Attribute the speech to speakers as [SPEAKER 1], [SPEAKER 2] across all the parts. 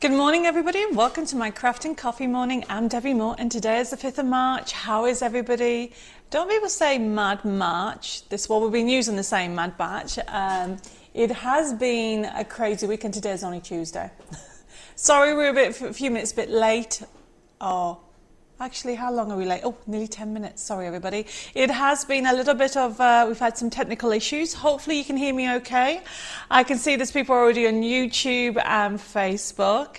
[SPEAKER 1] Good morning everybody and welcome to my crafting coffee morning. I'm Debbie Moore and today is the 5th of March. How is everybody? Don't people say Mad March? We've been using the same Mad Batch. It has been a crazy week and today is only Tuesday. Sorry we're a few minutes a bit late. Oh, actually, how long are we late? Oh, nearly 10 minutes. Sorry, everybody. It has been a little bit of, we've had some technical issues. Hopefully you can hear me okay. I can see there's people already on YouTube and Facebook.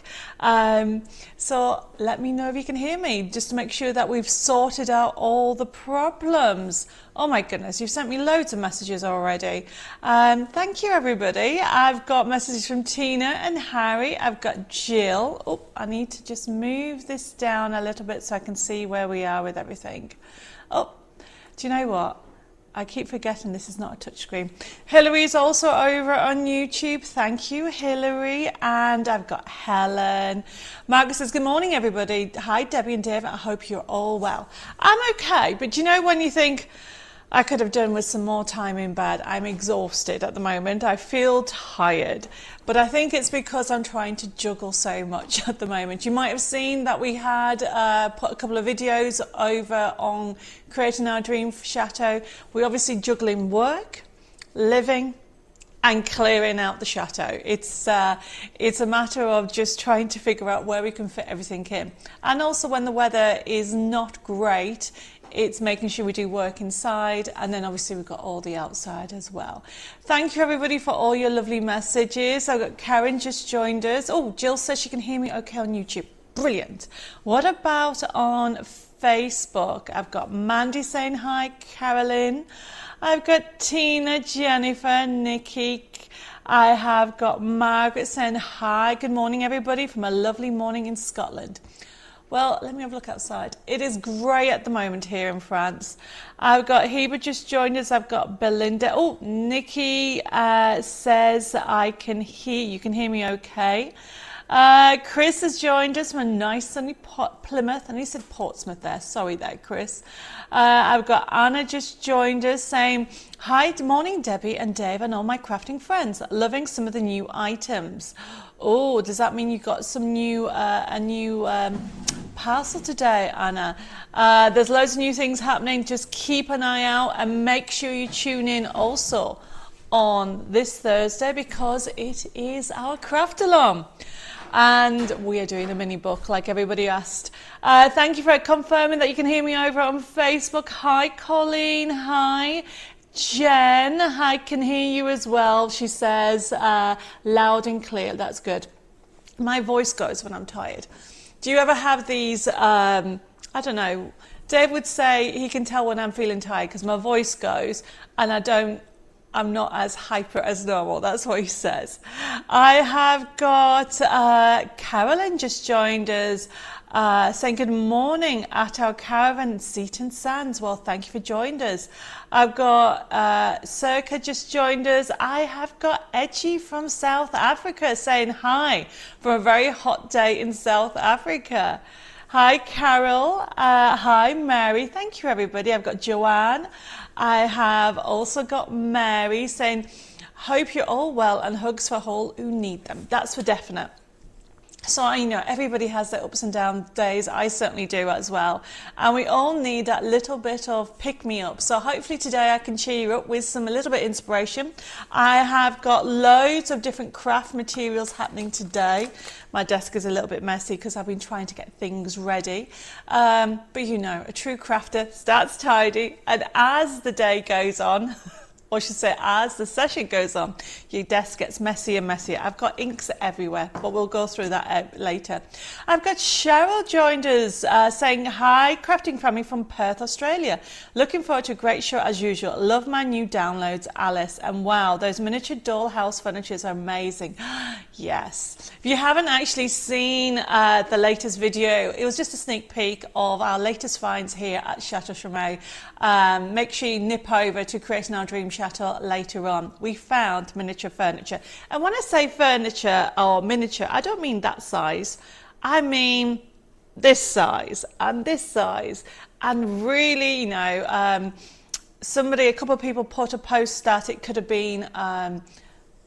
[SPEAKER 1] So let me know if you can hear me, just to make sure that we've sorted out all the problems. Oh my goodness, you've sent me loads of messages already. Thank you, everybody. I've got messages from Tina and Harry. I've got Jill. Oh, I need to just move this down a little bit so I can see where we are with everything. Oh, do you know what? I keep forgetting this is not a touchscreen. Hillary's also over on YouTube. Thank you, Hillary. And I've got Helen. Margaret says, good morning, everybody. Hi, Debbie and Dave. I hope you're all well. I'm okay, but do you know when you think, I could have done with some more time in bed. I'm exhausted at the moment. I feel tired, but I think it's because I'm trying to juggle so much at the moment. You might have seen that we had put a couple of videos over on creating our dream chateau. We're obviously juggling work, living, and clearing out the chateau. It's a matter of just trying to figure out where we can fit everything in. And also when the weather is not great, it's making sure we do work inside, and then obviously we've got all the outside as well. Thank you everybody for all your lovely messages. I've got Karen just joined us. Oh, Jill says she can hear me okay on YouTube. Brilliant. What about on Facebook? I've got Mandy saying hi, Carolyn. I've got Tina, Jennifer, Nikki. I have got Margaret saying hi. Good morning everybody from a lovely morning in Scotland. Well, let me have a look outside. It is grey at the moment here in France. I've got Heba just joined us. I've got Belinda. Oh, Nikki says I can hear you. Can hear me okay. Chris has joined us from a nice sunny Plymouth. And he said Portsmouth there. Sorry there, Chris. I've got Anna just joined us saying, hi, good morning, Debbie and Dave and all my crafting friends. Loving some of the new items. Oh, does that mean you got some new, a new parcel today, Anna? There's loads of new things happening. Just keep an eye out and make sure you tune in also on this Thursday because it is our craft along. And we are doing a mini book like everybody asked. Thank you for confirming that you can hear me over on Facebook. Hi, Colleen. Hi. Jen, I can hear you as well. She says loud and clear. That's good. My voice goes when I'm tired. Do you ever have these, I don't know, Dave would say he can tell when I'm feeling tired because my voice goes and I'm not as hyper as normal. That's what he says. I have got Carolyn just joined us. Saying good morning at our caravan in Seaton Sands. Well, thank you for joining us. I've got Circa just joined us. I have got Edgy from South Africa saying hi for a very hot day in South Africa. Hi, Carol. Hi, Mary. Thank you, everybody. I've got Joanne. I have also got Mary saying, hope you're all well and hugs for all who need them. That's for definite. So I know everybody has their ups and down days. I certainly do as well. And we all need that little bit of pick-me-up. So hopefully today I can cheer you up with a little bit of inspiration. I have got loads of different craft materials happening today. My desk is a little bit messy because I've been trying to get things ready. But you know, a true crafter starts tidy. And as the day goes on, or I should say as the session goes on, your desk gets messier and messier. I've got inks everywhere, but we'll go through that later. I've got Cheryl joined us saying, hi, crafting family from Perth, Australia. Looking forward to a great show as usual. Love my new downloads, Alice. And wow, those miniature dollhouse furnitures are amazing. Yes. If you haven't actually seen the latest video, it was just a sneak peek of our latest finds here at Chateau Chaumet. Make sure you nip over to Creating Our Dream Chateau later on. We found miniature furniture. And when I say furniture or miniature, I don't mean that size. I mean this size and this size. And really, you know, a couple of people put a post that it could have been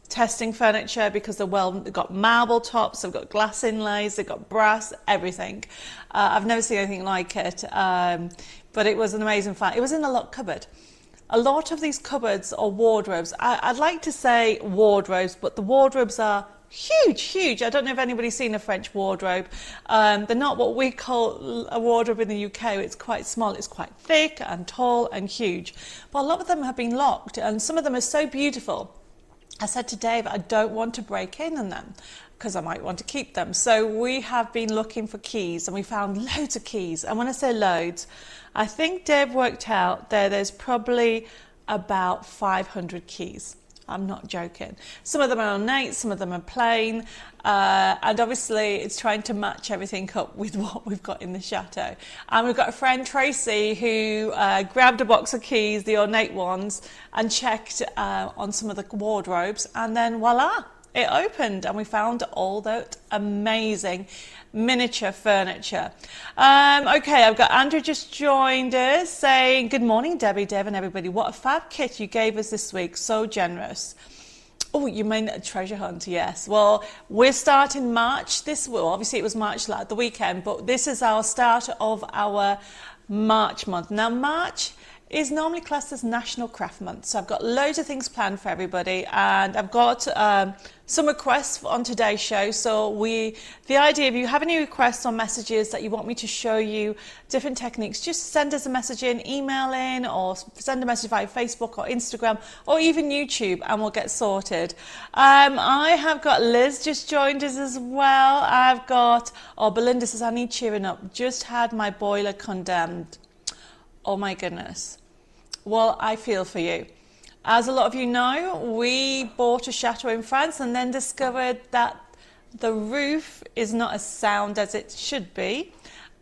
[SPEAKER 1] testing furniture because they've got marble tops, they've got glass inlays, they've got brass, everything. I've never seen anything like it, but it was an amazing find. It was in a locked cupboard. A lot of these cupboards or wardrobes, I'd like to say wardrobes, but the wardrobes are huge. I don't know if anybody's seen a French wardrobe. They're not what we call a wardrobe in the UK. It's quite small, it's quite thick and tall and huge. But a lot of them have been locked, and some of them are so beautiful. I said to Dave, I don't want to break in on them because I might want to keep them. So we have been looking for keys, and we found loads of keys. And when I say loads, I think Dave worked out there's probably about 500 keys. I'm not joking. Some of them are ornate, some of them are plain, and obviously it's trying to match everything up with what we've got in the chateau. And we've got a friend, Tracy, who grabbed a box of keys, the ornate ones, and checked on some of the wardrobes, and then voila, it opened, and we found all that amazing miniature furniture. Okay, I've got Andrew just joined us saying, good morning, Debbie, Dev, and everybody. What a fab kit you gave us this week. So generous. Oh, you mean a treasure hunt? Yes. Well, we're starting March obviously it was March like the weekend, but this is our start of our March month. Now, March is normally classed as National Craft Month, so I've got loads of things planned for everybody, and I've got some requests on today's show. So the idea, if you have any requests or messages that you want me to show you different techniques, just send us a message in, email in, or send a message via Facebook or Instagram or even YouTube, and we'll get sorted. I have got Liz just joined us as well. I've got, Belinda says, I need cheering up, just had my boiler condemned. Oh my goodness. Well, I feel for you. As a lot of you know, we bought a chateau in France and then discovered that the roof is not as sound as it should be,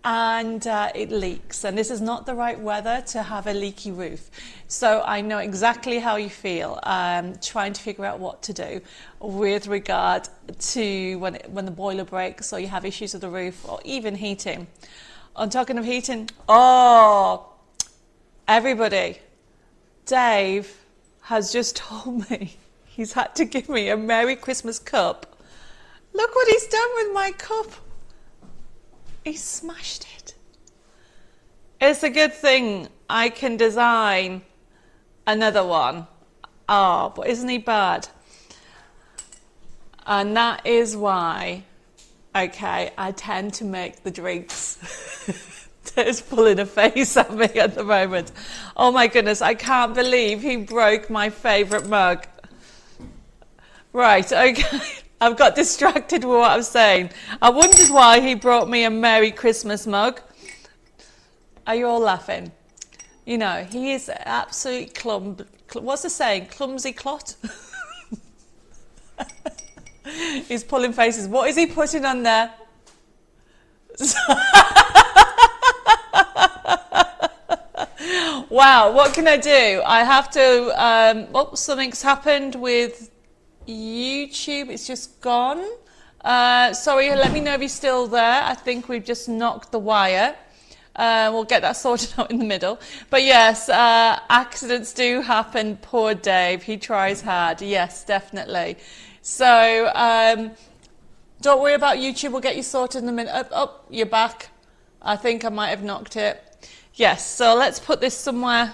[SPEAKER 1] and it leaks. And this is not the right weather to have a leaky roof. So I know exactly how you feel, trying to figure out what to do with regard to when the boiler breaks, or you have issues with the roof, or even heating. On talking of heating, everybody, Dave has just told me he's had to give me a Merry Christmas cup. Look what he's done with my cup. He smashed it. It's a good thing I can design another one. But isn't he bad? And that is why, I tend to make the drinks. Is pulling a face at me at the moment. Oh my goodness, I can't believe he broke my favourite mug. Right, okay. I've got distracted with what I was saying. I wondered why he brought me a Merry Christmas mug. Are you all laughing? You know, he is absolute what's the saying? Clumsy clot? He's pulling faces. What is he putting on there? Wow, what can I do? I have to, something's happened with YouTube. It's just gone. Sorry, let me know if you're still there. I think we've just knocked the wire. We'll get that sorted out in the middle. But yes, accidents do happen. Poor Dave, he tries hard. Yes, definitely. So don't worry about YouTube. We'll get you sorted in a minute. You're back. I think I might have knocked it. Yes, so let's put this somewhere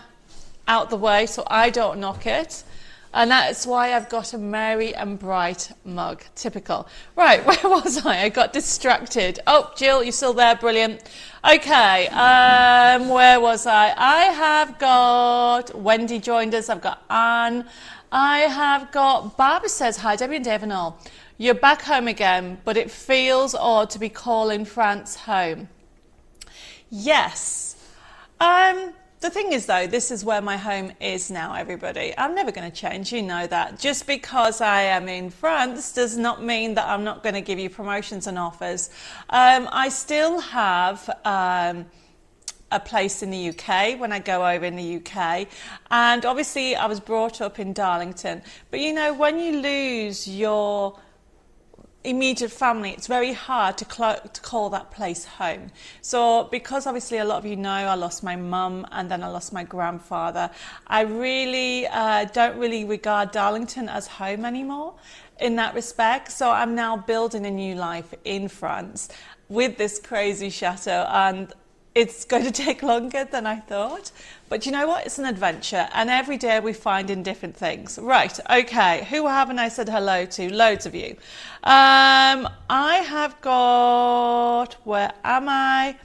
[SPEAKER 1] out the way so I don't knock it. And that's why I've got a merry and bright mug. Typical. Right, where was I? I got distracted. Oh, Jill, you're still there. Brilliant. Okay, where was I? I have got Wendy joined us. I've got Anne. I have got Barbara says, hi, Debbie and Dave and all. You're back home again, but it feels odd to be calling France home. Yes. The thing is, though, this is where my home is now, everybody. I'm never going to change, you know that. Just because I am in France does not mean that I'm not going to give you promotions and offers. I still have a place in the UK when I go over in the UK. And obviously, I was brought up in Darlington. But, you know, when you lose your immediate family, it's very hard to call that place home. So because obviously a lot of you know I lost my mum and then I lost my grandfather, I really don't really regard Darlington as home anymore in that respect. So I'm now building a new life in France with this crazy chateau, and it's going to take longer than I thought. But you know what? It's an adventure, and every day we find in different things. Right, okay, who haven't I said hello to? Loads of you. I have got, where am I?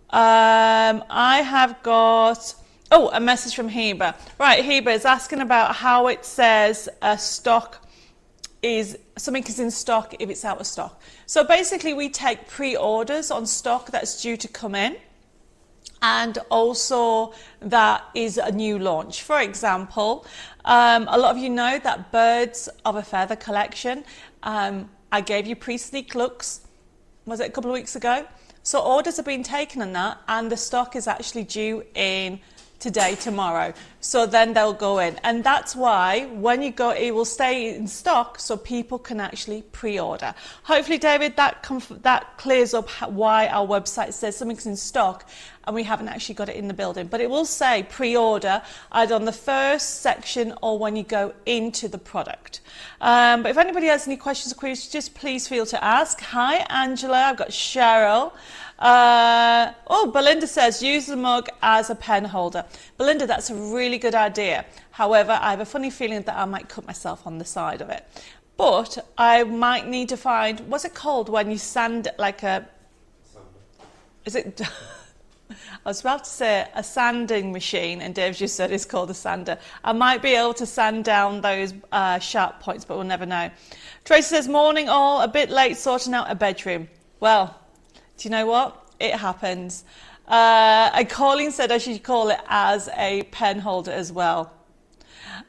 [SPEAKER 1] I have got, oh, a message from Heba. Right, Heba is asking about how it says stock is, something is in stock if it's out of stock. So basically we take pre-orders on stock that's due to come in, and also that is a new launch. For example, a lot of you know that Birds of a Feather collection, I gave you pre-sneak looks, was it a couple of weeks ago? So orders have been taken on that, and the stock is actually due in today, tomorrow. So then they'll go in, and that's why when you go, it will stay in stock so people can actually pre-order. Hopefully, David, that clears up why our website says something's in stock and we haven't actually got it in the building. But it will say pre-order either on the first section or when you go into the product. But if anybody has any questions or queries, just please feel to ask. Hi, Angela. I've got Cheryl. Oh, Belinda says use the mug as a pen holder. Belinda, that's a really good idea. However, I have a funny feeling that I might cut myself on the side of it. But I might need to find, what's it called when you sand like a, is it, I was about to say a sanding machine, and Dave just said it's called a sander. I might be able to sand down those sharp points, but we'll never know. Tracy says, morning all, a bit late sorting out a bedroom. Well, do you know what? It happens. And Colleen said I should call it as a pen holder as well.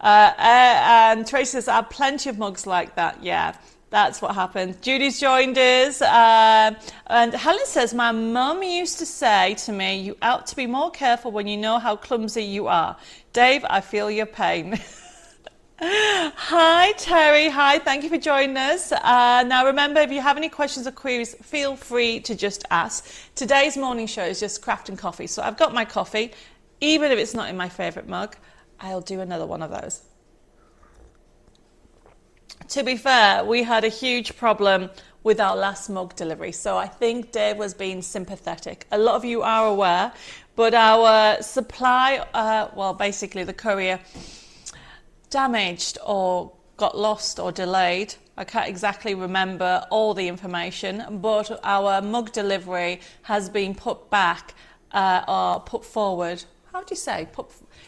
[SPEAKER 1] And Tracy says, I have plenty of mugs like that. Yeah, that's what happens. Judy's joined us. And Helen says, my mum used to say to me, you ought to be more careful when you know how clumsy you are. Dave, I feel your pain. Hi Terry, hi, thank you for joining us. Now remember, if you have any questions or queries, feel free to just ask. Today's morning show is just craft and coffee, so I've got my coffee. Even if it's not in my favourite mug, I'll do another one of those. To be fair, we had a huge problem with our last mug delivery, so I think Dave was being sympathetic. A lot of you are aware, but our supply, well basically the courier, damaged or got lost or delayed. I can't exactly remember all the information, but our mug delivery has been put back or put forward. How do you say?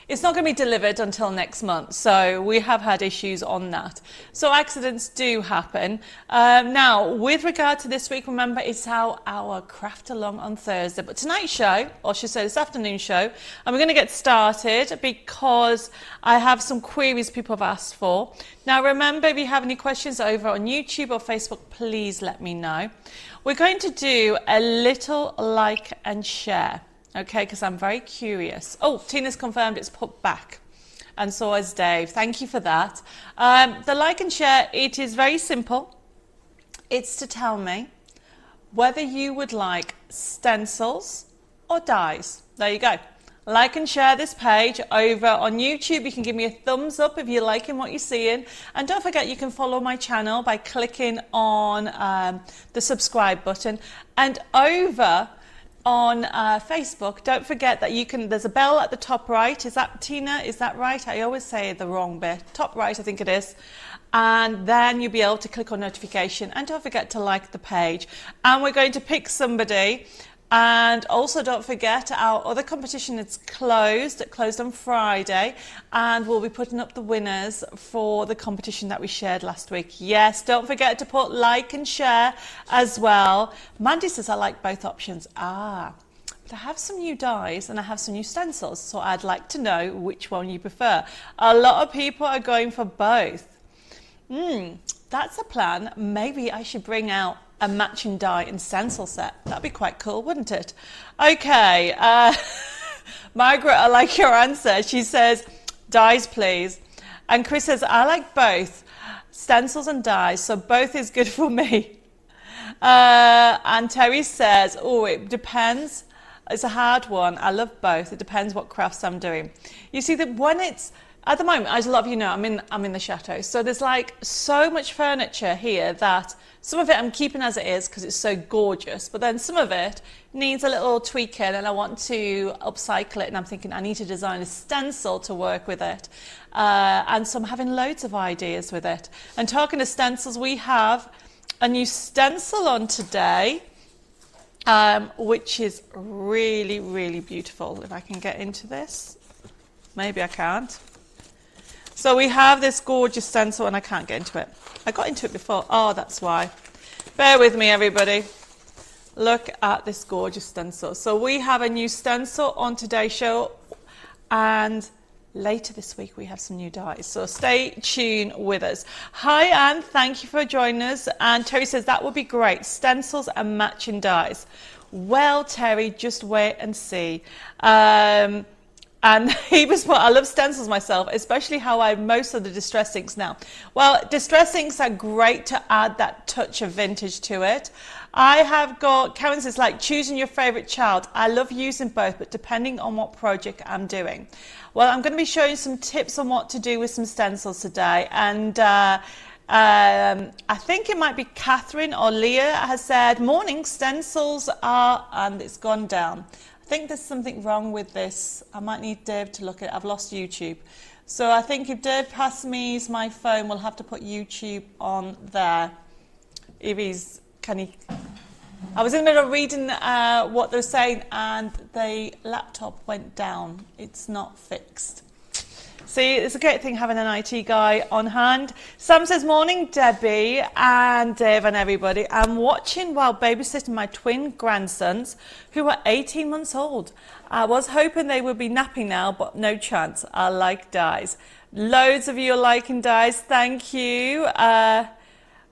[SPEAKER 1] It's not going to be delivered until next month, so we have had issues on that. So accidents do happen. Now, with regard to this week, remember it's our craft along on Thursday, but tonight's show, or I should say this afternoon show, and we're going to get started because I have some queries people have asked for. Now, remember, if you have any questions over on YouTube or Facebook, please let me know. We're going to do a little like and share. Okay, because I'm very curious. Oh, Tina's confirmed it's put back. And so has Dave. Thank you for that. The like and share, it is very simple. It's to tell me whether you would like stencils or dies. There you go. Like and share this page over on YouTube. You can give me a thumbs up if you're liking what you're seeing. And don't forget, you can follow my channel by clicking on the subscribe button. And over on Facebook, don't forget that you can, there's a bell at the top right. Is that, Tina, is that right? I always say the wrong bit. Top right, I think it is. And then you'll be able to click on notification, and don't forget to like the page. And we're going to pick somebody. And also don't forget, our other competition is closed. It closed on Friday, and we'll be putting up the winners for the competition that we shared last week. Yes, don't forget to put like and share as well. Mandy says I like both options. But I have some new dies and I have some new stencils, so I'd like to know which one you prefer. A lot of people are going for both. That's a plan. Maybe I should bring out a matching die and stencil set. That'd be quite cool, wouldn't it? Okay, Margaret, I like your answer. She says, dies please. And Chris says, I like both, stencils and dies, so both is good for me. And Terry says, oh, it depends. It's a hard one. I love both. It depends what crafts I'm doing. You see that when it's, at the moment, as a lot of you know, I'm in the chateau. So there's like so much furniture here that some of it I'm keeping as it is because it's so gorgeous. But then some of it needs a little tweaking and I want to upcycle it. And I'm thinking I need to design a stencil to work with it. And so I'm having loads of ideas with it. And talking to stencils, we have a new stencil on today, which is really, really beautiful. If I can get into this, maybe I can't. So we have this gorgeous stencil and I can't get into it. I got into it before. Oh, that's why. Bear with me, everybody. Look at this gorgeous stencil. So we have a new stencil on today's show, and later this week we have some new dies. So stay tuned with us. Hi, Anne. Thank you for joining us. And Terry says that would be great. Stencils and matching dies. Well, Terry, just wait and see. And he was, I love stencils myself, especially how I have most of the distress inks now. Well, distress inks are great to add that touch of vintage to it. I have got, Karen says, like choosing your favorite child. I love using both, but depending on what project I'm doing. Well, I'm going to be showing some tips on what to do with some stencils today. And I think it might be Catherine or Leah has said, morning, stencils are, and it's gone down. I think there's something wrong with this. I might need Dave to look at it. I've lost YouTube. So I think if Dave passes me my phone, we'll have to put YouTube on there. If he's, can he? I was in the middle of reading what they're saying and the laptop went down. It's not fixed. See, it's a great thing having an IT guy on hand. Sam says, morning, Debbie and Dave and everybody. I'm watching while babysitting my twin grandsons who are 18 months old. I was hoping they would be napping now, but no chance. I like dies. Loads of you are liking dies. Thank you.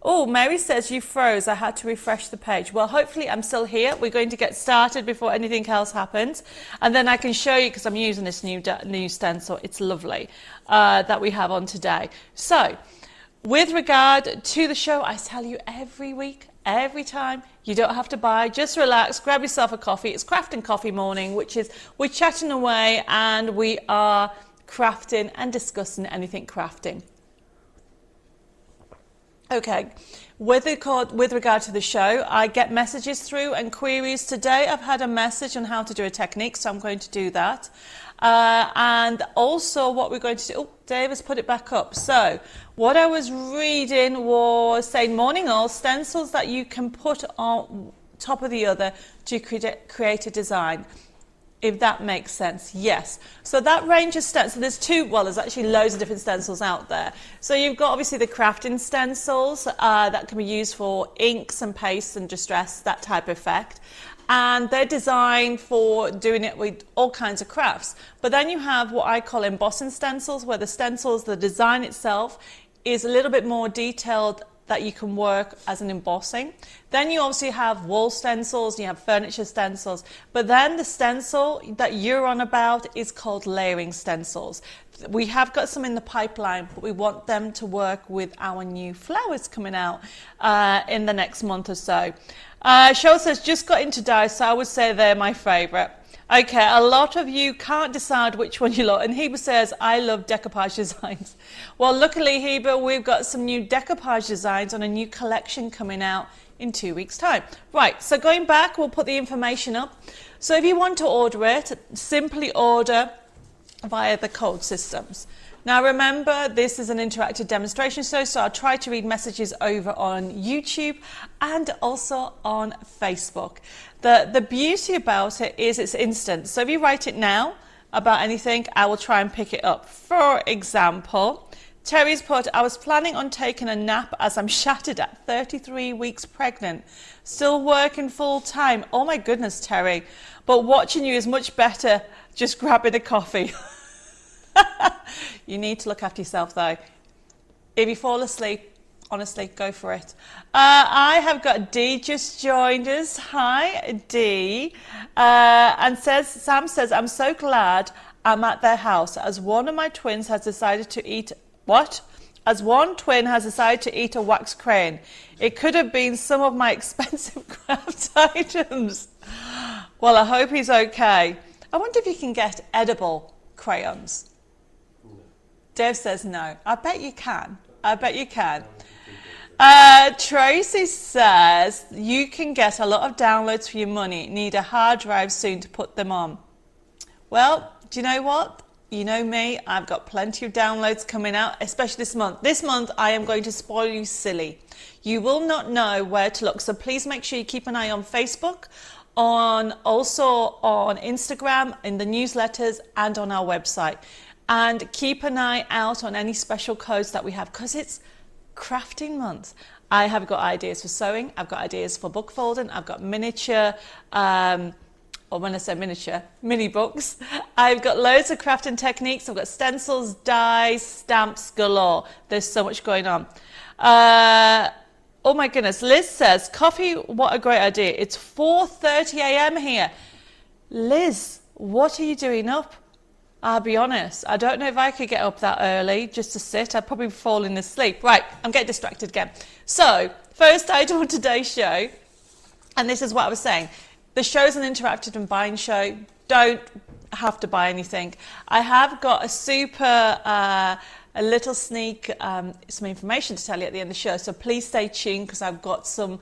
[SPEAKER 1] Oh, Mary says you froze. I had to refresh the page. Well, hopefully I'm still here. We're going to get started before anything else happens. And then I can show you, because I'm using this new stencil. It's lovely that we have on today. So with regard to the show, I tell you every week, every time, you don't have to buy. Just relax, grab yourself a coffee. It's Crafting Coffee Morning, which is we're chatting away and we are crafting and discussing anything crafting. Okay, with regard to the show, I get messages through and queries. Today I've had a message on how to do a technique, so I'm going to do that. And also what we're going to do, oh, Dave has put it back up. So what I was reading was saying, morning all, stencils that you can put on top of the other to create a design. If that makes sense, yes. So that range of stencils, there's actually loads of different stencils out there. So you've got obviously the crafting stencils that can be used for inks and pastes and distress, that type of effect. And they're designed for doing it with all kinds of crafts. But then you have what I call embossing stencils, where the stencils, the design itself is a little bit more detailed that you can work as an embossing. Then you obviously have wall stencils, you have furniture stencils, but then the stencil that you're on about is called layering stencils. We have got some in the pipeline, but we want them to work with our new flowers coming out in the next month or so. Cheryl says, just got into dies, so I would say they're my favourite. Okay, a lot of you can't decide which one you love. And Heber says, I love decoupage designs. Well, luckily, Heber, we've got some new decoupage designs on a new collection coming out in 2 weeks' time. Right, so going back, we'll put the information up. So if you want to order it, simply order via the code systems. Now remember, this is an interactive demonstration show, so I'll try to read messages over on YouTube and also on Facebook. The beauty about it is it's instant. So if you write it now about anything, I will try and pick it up. For example, Terry's put, I was planning on taking a nap as I'm shattered at 33 weeks pregnant. Still working full time. Oh my goodness, Terry. But watching you is much better just grabbing a coffee. You need to look after yourself though. If you fall asleep, honestly, go for it. I have got Dee just joined us. Hi, Dee. And Sam says, I'm so glad I'm at their house as one of my twins has decided to eat What? As one twin has decided to eat a wax crayon. It could have been some of my expensive craft items. Well, I hope he's okay. I wonder if you can get edible crayons. No. Dev says no. I bet you can. I bet you can. Tracy says you can get a lot of downloads for your money. Need a hard drive soon to put them on. Well, do you know what? You know me, I've got plenty of downloads coming out, especially this month. This month, I am going to spoil you silly. You will not know where to look, so please make sure you keep an eye on Facebook, also on Instagram, in the newsletters, and on our website. And keep an eye out on any special codes that we have, because it's crafting month. I have got ideas for sewing, I've got ideas for book folding, I've got miniature, or when I say miniature, mini books. I've got loads of crafting techniques. I've got stencils, dies, stamps galore. There's so much going on. Oh my goodness, Liz says, coffee, what a great idea. It's 4:30 a.m. here. Liz, what are you doing up? I'll be honest, I don't know if I could get up that early just to sit. I'd probably be falling asleep. Right, I'm getting distracted again. So, first item on today's show, and this is what I was saying. The show's an interactive and buying show. Don't have to buy anything. I have got a little sneak, some information to tell you at the end of the show. So please stay tuned because I've got some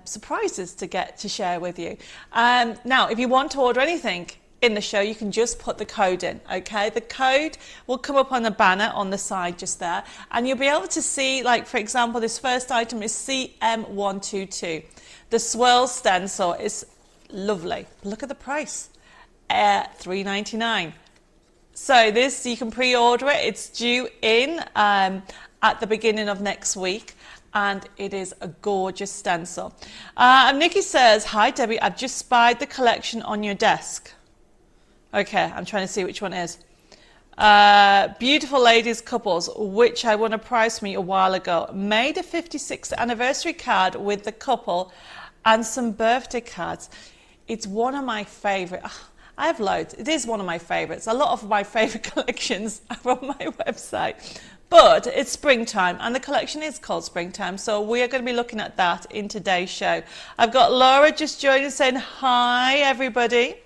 [SPEAKER 1] surprises to share with you. Now, if you want to order anything in the show, you can just put the code in, okay? The code will come up on the banner on the side just there, and you'll be able to see, like, for example, this first item is CM122. The swirl stencil is lovely. Look at the price, $3.99. So this, you can pre-order it. It's due in at the beginning of next week, and it is a gorgeous stencil. And Nikki says, hi Debbie, I've just spied the collection on your desk. Okay, I'm trying to see which one it is. Beautiful ladies couples, which I won a prize from me a while ago. Made a 56th anniversary card with the couple and some birthday cards. It's one of my favorite. I have loads. It is one of my favorites. A lot of my favorite collections are on my website. But it's springtime and the collection is called Springtime. So we are going to be looking at that in today's show. I've got Laura just joining saying hi everybody.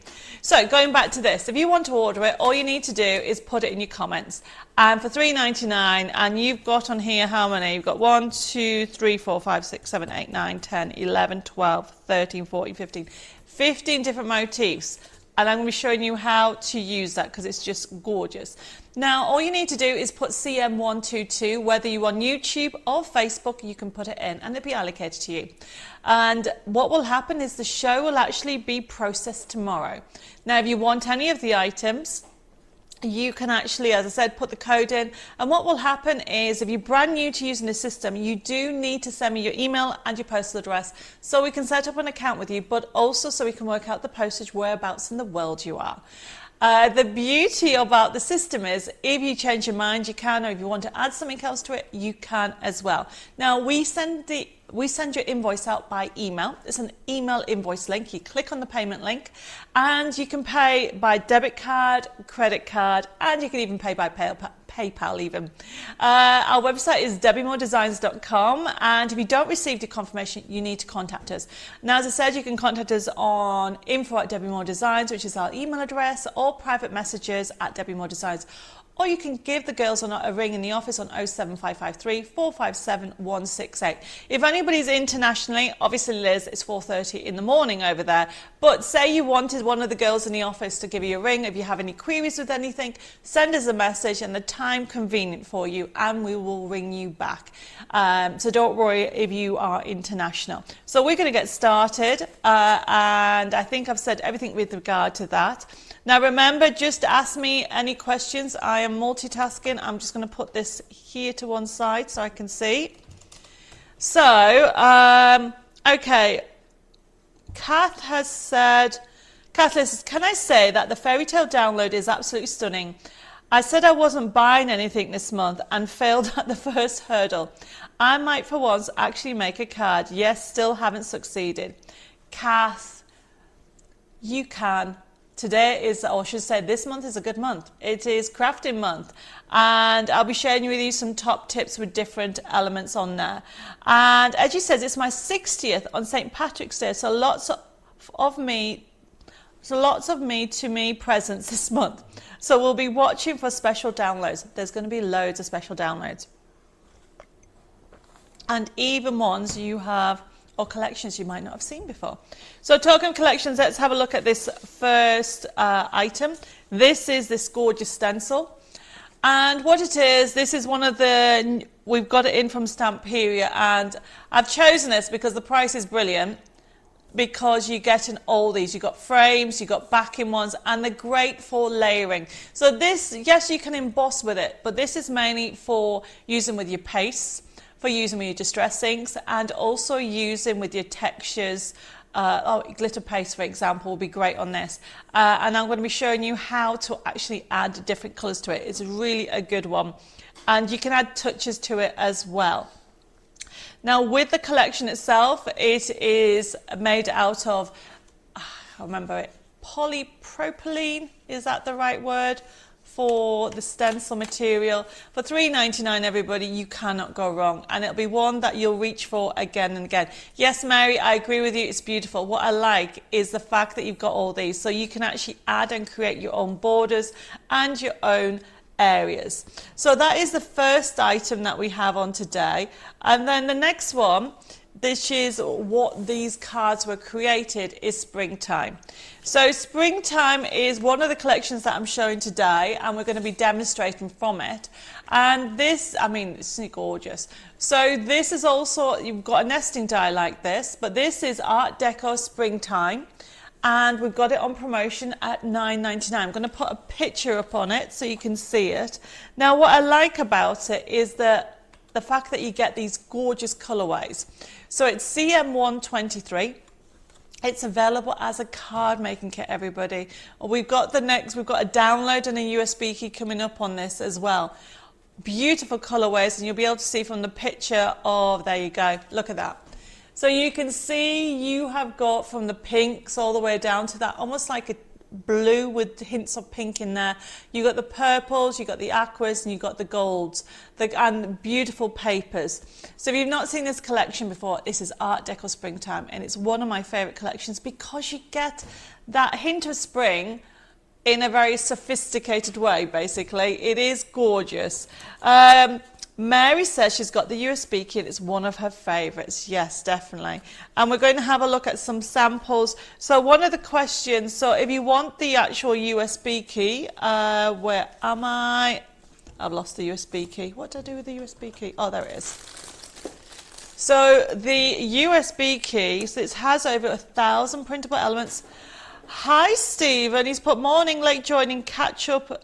[SPEAKER 1] So going back to this, if you want to order it, all you need to do is put it in your comments. And for $3.99, and you've got on here how many? You've got 1, 2, 3, 4, 5, 6, 7, 8, 9, 10, 11, 12, 13, 14, 15. 15 different motifs. And I'm going to be showing you how to use that because it's just gorgeous. Now, all you need to do is put CM122, whether you're on YouTube or Facebook, you can put it in and it'll be allocated to you. And what will happen is the show will actually be processed tomorrow. Now, if you want any of the items, you can actually, as I said, put the code in. And what will happen is if you're brand new to using the system, you do need to send me your email and your postal address so we can set up an account with you, but also so we can work out the postage whereabouts in the world you are. The beauty about the system is if you change your mind, you can, or if you want to add something else to it, you can as well. Now, we send your invoice out by email. It's an email invoice link. You click on the payment link and you can pay by debit card, credit card, and you can even pay by PayPal even. Our website is debbimoredesigns.com, and if you don't receive the confirmation, you need to contact us. Now, as I said, you can contact us on info@debbimoredesigns, which is our email address, or private messages at debbimoredesigns. Or you can give the girls a ring in the office on 07553 457 168. If anybody's internationally, obviously Liz, it's 4:30 in the morning over there, but say you wanted one of the girls in the office to give you a ring, if you have any queries with anything, send us a message and the time convenient for you and we will ring you back. So don't worry if you are international. So we're going to get started and I think I've said everything with regard to that. Now remember, just ask me any questions. I am multitasking. I'm just going to put this here to one side so I can see. So, okay. Kath says, can I say that the fairy tale download is absolutely stunning? I said I wasn't buying anything this month and failed at the first hurdle. I might for once actually make a card. Yes, still haven't succeeded. Kath, you can. today is, or I should say this month is a good month. It is crafting month, and I'll be sharing with you some top tips with different elements on there. And as you said, it's my 60th on St. Patrick's Day, so lots of me to me presents this month. So we'll be watching for special downloads. There's going to be loads of special downloads, and even ones you have, or collections you might not have seen before. So talking of collections, let's have a look at this first item. This is this gorgeous stencil. And what it is, this is one of the, we've got it in from Stamperia, and I've chosen this because the price is brilliant, because you get in all these. You've got frames, you've got backing ones, and they're great for layering. So this, yes, you can emboss with it, but this is mainly for using with your pastes, for using with your distress inks, and also using with your textures. Glitter paste, for example, will be great on this. And I'm going to be showing you how to actually add different colours to it. It's really a good one. And you can add touches to it as well. Now, with the collection itself, it is made out of, I remember it, polypropylene, is that the right word? For the stencil material. For $3.99, everybody, you cannot go wrong, and it'll be one that you'll reach for again and again. Yes, Mary, I agree with you, it's beautiful. What I like is the fact that you've got all these, so you can actually add and create your own borders and your own areas. So that is the first item that we have on today, and then the next one, this is what these cards were created, is Springtime. So Springtime is one of the collections that I'm showing today, and we're going to be demonstrating from it. And this, I mean, it's gorgeous. So this is also, you've got a nesting die like this, but this is Art Deco Springtime, and we've got it on promotion at $9.99. I'm going to put a picture up on it so you can see it. Now, what I like about it is the fact that you get these gorgeous colorways. So it's CM123. It's available as a card making kit, everybody. We've got a download and a USB key coming up on this as well. Beautiful colorways, and you'll be able to see from the picture of, there you go, look at that. So you can see you have got from the pinks all the way down to that almost like a blue with hints of pink in there. You got the purples, you got the aquas, and you got the golds, and beautiful papers. So if you've not seen this collection before, this is Art Deco Springtime, and it's one of my favorite collections because you get that hint of spring in a very sophisticated way. Basically, it is gorgeous. Mary says she's got the USB key. It's one of her favourites. Yes, definitely. And we're going to have a look at some samples. So one of the questions, so if you want the actual USB key, where am I? I've lost the USB key. What did I do with the USB key? Oh, there it is. So the USB key, so it has over 1,000 printable elements. Hi, Stephen. He's put morning, late joining, catch up,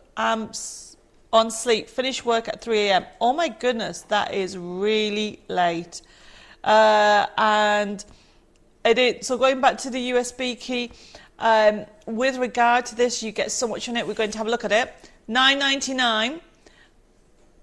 [SPEAKER 1] on sleep, finish work at 3 a.m. Oh my goodness, that is really late. And so going back to the USB key, with regard to this, you get so much on it. We're going to have a look at it. $9.99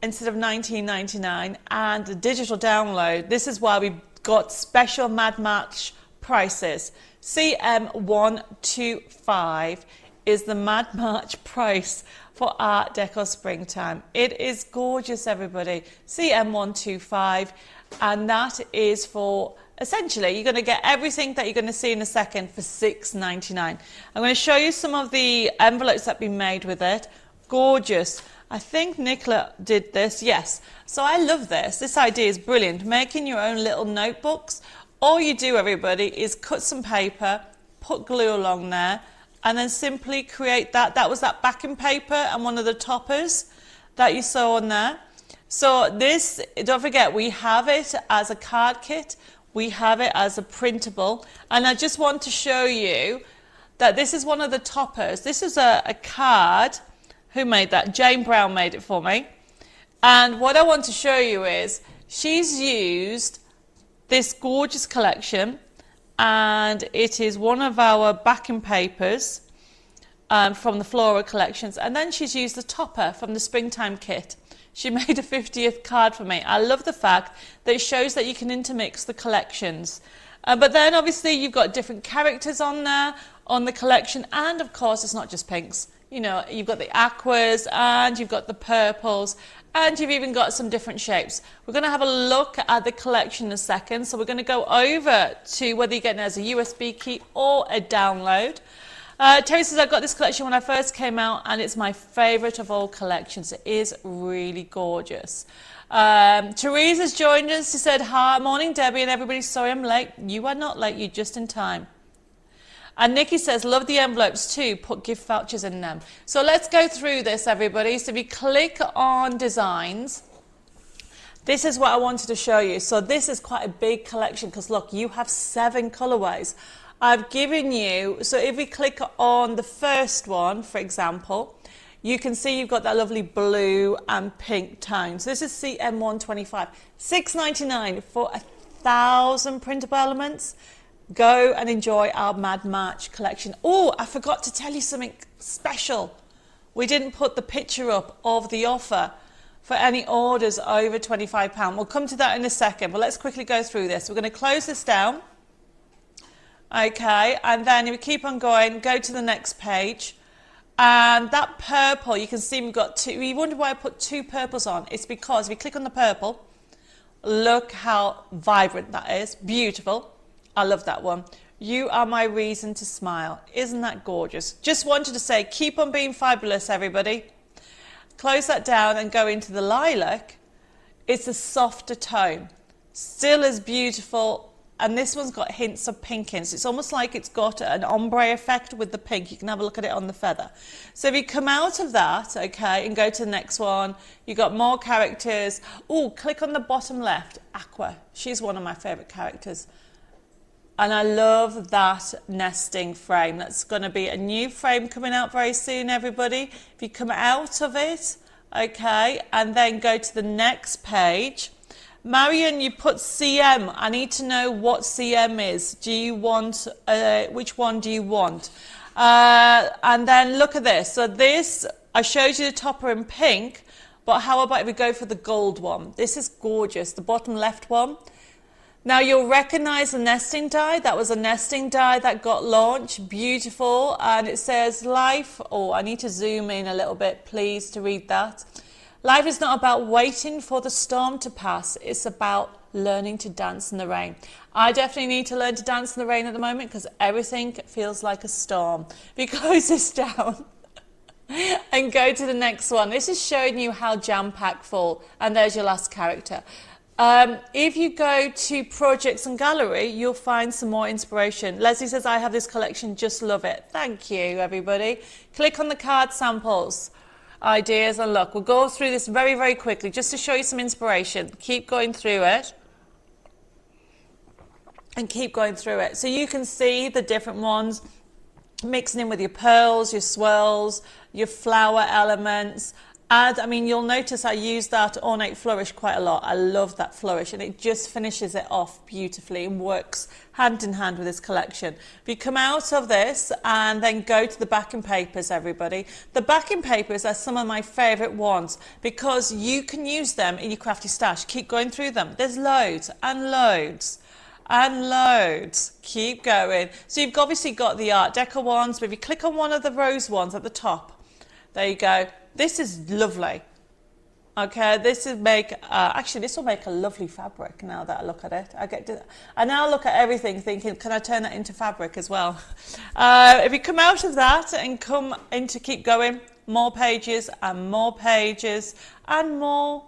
[SPEAKER 1] instead of $19.99, and the digital download. This is why we've got special Mad Match prices. CM125 is the Mad March price for Art Deco Springtime. It is gorgeous, everybody. CM125, and that is for, essentially, you're going to get everything that you're going to see in a second for $6.99. I'm going to show you some of the envelopes that have been made with it. Gorgeous. I think Nicola did this, yes. So I love this. This idea is brilliant. Making your own little notebooks. All you do, everybody, is cut some paper, put glue along there, and then simply create that. That was that backing paper and one of the toppers that you saw on there. So this, don't forget, we have it as a card kit. We have it as a printable. And I just want to show you that this is one of the toppers. This is a card. Who made that? Jane Brown made it for me. And what I want to show you is she's used this gorgeous collection, and it is one of our backing papers from the Flora collections, and then she's used the topper from the Springtime kit. She made a 50th card for me. I love the fact that it shows that you can intermix the collections. But then obviously you've got different characters on there, on the collection. And of course, it's not just pinks. You know, you've got the aquas and you've got the purples and you've even got some different shapes. We're going to have a look at the collection in a second. So we're going to go over to whether you're getting it as a USB key or a download. Terry says, I got this collection when I first came out and it's my favourite of all collections. It is really gorgeous. Teresa's joined us. She said, hi, morning Debbie and everybody. Sorry I'm late. You are not late, you're just in time. And Nikki says, love the envelopes too, put gift vouchers in them. So let's go through this, everybody. So if you click on designs, this is what I wanted to show you. So this is quite a big collection because look, you have 7 colorways. I've given you, so if we click on the first one, for example, you can see you've got that lovely blue and pink tone. So this is CM125, $6.99 for 1,000 printable elements. Go and enjoy our Mad March collection. Oh, I forgot to tell you something special. We didn't put the picture up of the offer for any orders over £25. We'll come to that in a second, but let's quickly go through this. We're going to close this down. Okay, and then if we keep on going, go to the next page. And that purple, you can see we've got 2. You wonder why I put 2 purples on. It's because if you click on the purple, look how vibrant that is. Beautiful. I love that one. You are my reason to smile. Isn't that gorgeous? Just wanted to say, keep on being fabulous, everybody. Close that down and go into the lilac. It's a softer tone. Still as beautiful. And this one's got hints of pink in. So it's almost like it's got an ombre effect with the pink. You can have a look at it on the feather. So if you come out of that, okay, and go to the next one, you've got more characters. Oh, click on the bottom left. Aqua. She's one of my favourite characters. And I love that nesting frame. That's going to be a new frame coming out very soon, everybody. If you come out of it, okay, and then go to the next page. Marion, you put CM. I need to know what CM is. Do you want, which one do you want? And then look at this. So this, I showed you the topper in pink, but how about if we go for the gold one? This is gorgeous, the bottom left one. Now you'll recognize the nesting die. That was a nesting die that got launched. Beautiful. And it says life. Oh, I need to zoom in a little bit, please, to read that. Life is not about waiting for the storm to pass. It's about learning to dance in the rain. I definitely need to learn to dance in the rain at the moment because everything feels like a storm. If you close this down and go to the next one. This is showing you how jam-packed full. And there's your last character. If you go to projects and gallery, you'll find some more inspiration. Leslie says, I have this collection, just love it. Thank you, everybody. Click on the card samples, ideas, and look. We'll go through this very, very quickly just to show you some inspiration. Keep going through it. And keep going through it. So you can see the different ones, mixing in with your pearls, your swirls, your flower elements. And I mean, you'll notice I use that ornate flourish quite a lot. I love that flourish and it just finishes it off beautifully and works hand in hand with this collection. If you come out of this and then go to the backing papers, everybody, the backing papers are some of my favourite ones because you can use them in your crafty stash. Keep going through them. There's loads and loads and loads. Keep going. So you've obviously got the Art Deco ones, but if you click on one of the rose ones at the top, there you go. This is lovely. Okay, this is actually this will make a lovely fabric now that I look at it. I now look at everything thinking, can I turn that into fabric as well? If you come out of that and come into keep going, more pages and more pages and more.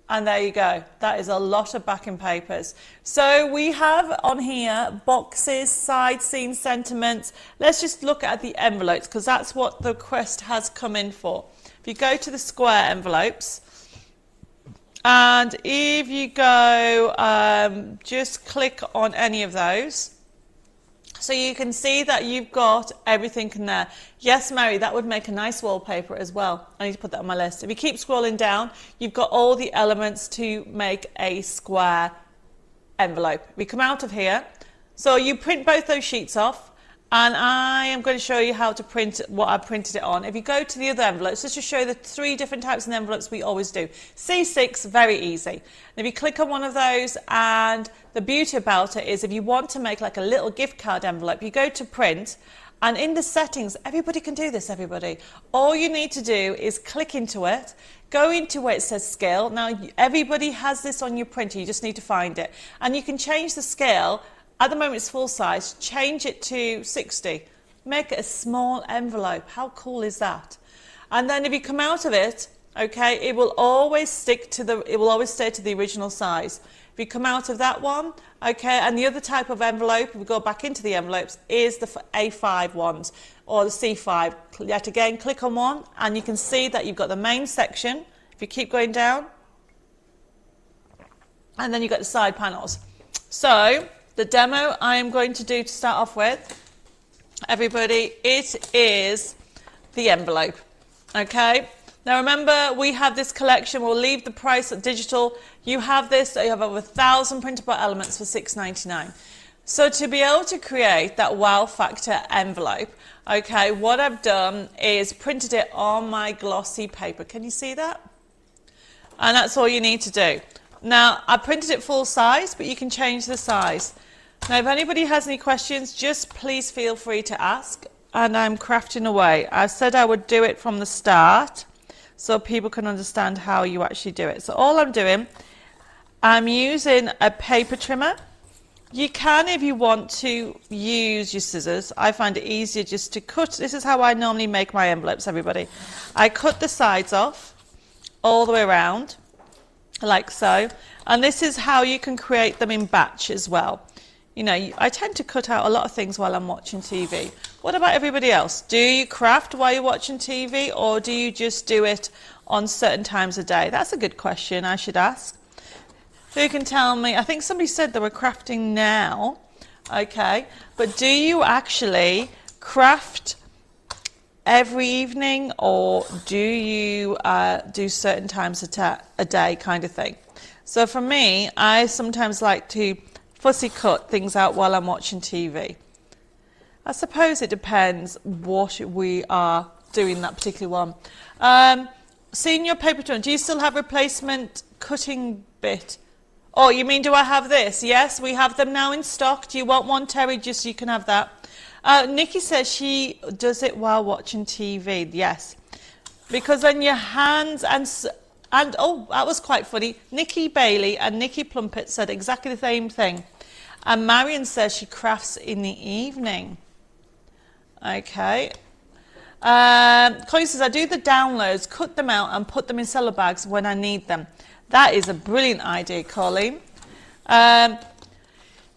[SPEAKER 1] And there you go. That is a lot of backing papers. So we have on here boxes, side scene sentiments. Let's just look at the envelopes because that's what the request has come in for. If you go to the square envelopes, and if you go, just click on any of those. So you can see that you've got everything in there. Yes, Mary, that would make a nice wallpaper as well. I need to put that on my list. If you keep scrolling down, you've got all the elements to make a square envelope. We come out of here. So you print both those sheets off. And I am going to show you how to print what I printed it on. If you go to the other envelopes, let's just show you the 3 different types of envelopes we always do. C6, very easy. And if you click on one of those, and the beauty about it is if you want to make like a little gift card envelope, you go to print, And in the settings, everybody can do this, everybody. All you need to do is click into it, go into where it says scale. Now, everybody has this on your printer, you just need to find it. And you can change the scale. At the moment it's full size, change it to 60. Make it a small envelope. How cool is that? And then if you come out of it, okay, it will always stay to the original size. If you come out of that one, okay, and the other type of envelope, if we go back into the envelopes, is the A5 ones or the C5. Yet again, click on one and you can see that you've got the main section. If you keep going down, and then you've got the side panels. So the demo I am going to do to start off with, everybody, it is the envelope, okay? Now remember, we have this collection, we'll leave the price at digital. You have this, you have over 1,000 printable elements for $6.99. So to be able to create that wow factor envelope, okay, what I've done is printed it on my glossy paper. Can you see that? And that's all you need to do. Now, I printed it full size, but you can change the size. Now, if anybody has any questions, just please feel free to ask. And I'm crafting away. I said I would do it from the start, so people can understand how you actually do it. So all I'm doing, I'm using a paper trimmer. You can, if you want to, use your scissors. I find it easier just to cut. This is how I normally make my envelopes, everybody. I cut the sides off all the way around, like so. And this is how you can create them in batch as well. You know, I tend to cut out a lot of things while I'm watching TV. What about everybody else? Do you craft while you're watching TV, or do you just do it on certain times of day? That's a good question I should ask. Who can tell me? I think somebody said they were crafting now. Okay, but do you actually craft every evening, or do you do certain times a day kind of thing? So for me, I sometimes like to fussy cut things out while I'm watching TV. I suppose it depends what we are doing that particular one. Seeing your paper trimmer, do you still have replacement cutting bit? Oh, you mean do I have this? Yes, we have them now in stock. Do you want one, Terry? Just so you can have that. Nikki says she does it while watching TV. Yes, because then your hands and oh, that was quite funny. Nikki Bailey and Nikki Plumpett said exactly the same thing. And Marion says she crafts in the evening. Okay. Colin says, I do the downloads, cut them out and put them in cello bags when I need them. That is a brilliant idea, Colleen.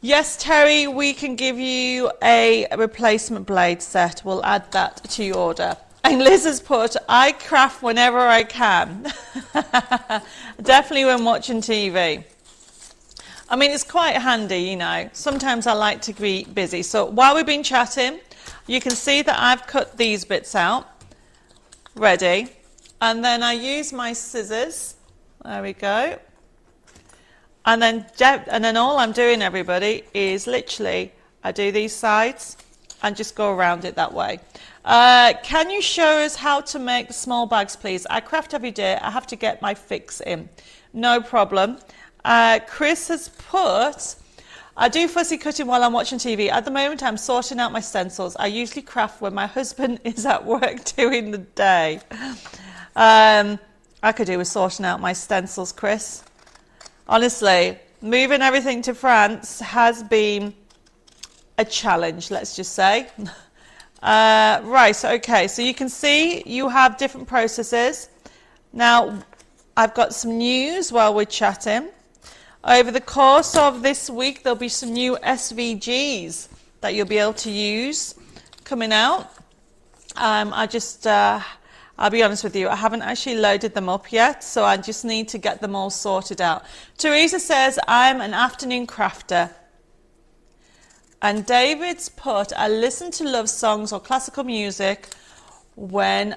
[SPEAKER 1] Yes, Terry, we can give you a replacement blade set. We'll add that to your order. And Liz has put, I craft whenever I can. Definitely when watching TV. I mean, it's quite handy, you know. Sometimes I like to be busy. So while we've been chatting, you can see that I've cut these bits out, ready. And then I use my scissors. There we go. And then all I'm doing, everybody, is literally I do these sides and just go around it that way. Can you show us how to make the small bags, please? I craft every day. I have to get my fix in. No problem. Chris has put, I do fussy cutting while I'm watching TV. At the moment, I'm sorting out my stencils. I usually craft when my husband is at work during the day. I could do with sorting out my stencils, Chris. Honestly, moving everything to France has been a challenge, let's just say. Right, okay, so you can see you have different processes. Now, I've got some news while we're chatting. Over the course of this week, there'll be some new SVGs that you'll be able to use coming out. I'll be honest with you, I haven't actually loaded them up yet, so I just need to get them all sorted out. Teresa says, I'm an afternoon crafter. And David's put, I listen to love songs or classical music when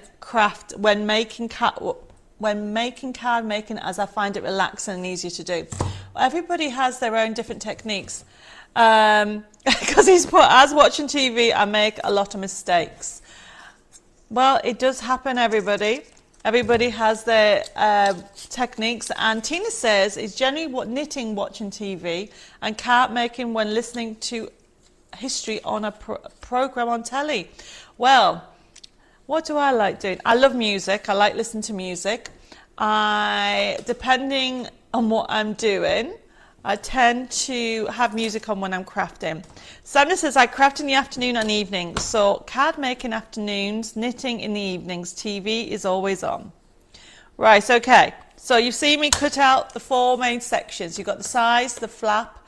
[SPEAKER 1] making card making, as I find it relaxing and easier to do. Everybody has their own different techniques. Because he's put, as watching TV, I make a lot of mistakes. Well, it does happen, everybody. Everybody has their techniques. And Tina says, it's generally knitting watching TV and card making when listening to history on a program on telly. Well, what do I like doing? I love music. I like listening to music. Depending on what I'm doing, I tend to have music on when I'm crafting. Sandra says I craft in the afternoon and evenings. So card making afternoons, knitting in the evenings. TV is always on. Right, okay. So you've seen me cut out the 4 main sections. You've got the size, the flap,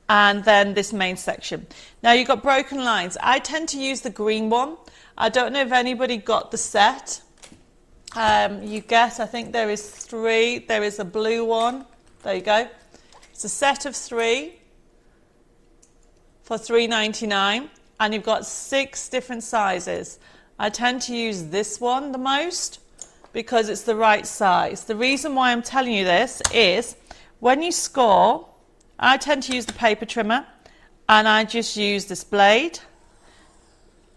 [SPEAKER 1] and then this main section. Now you've got broken lines. I tend to use the green one. I don't know if anybody got the set. You get, I think there is 3. There is a blue one. There you go. It's a set of 3 for $3.99, and you've got 6 different sizes. I tend to use this one the most because it's the right size. The reason why I'm telling you this is when you score, I tend to use the paper trimmer, and I just use this blade,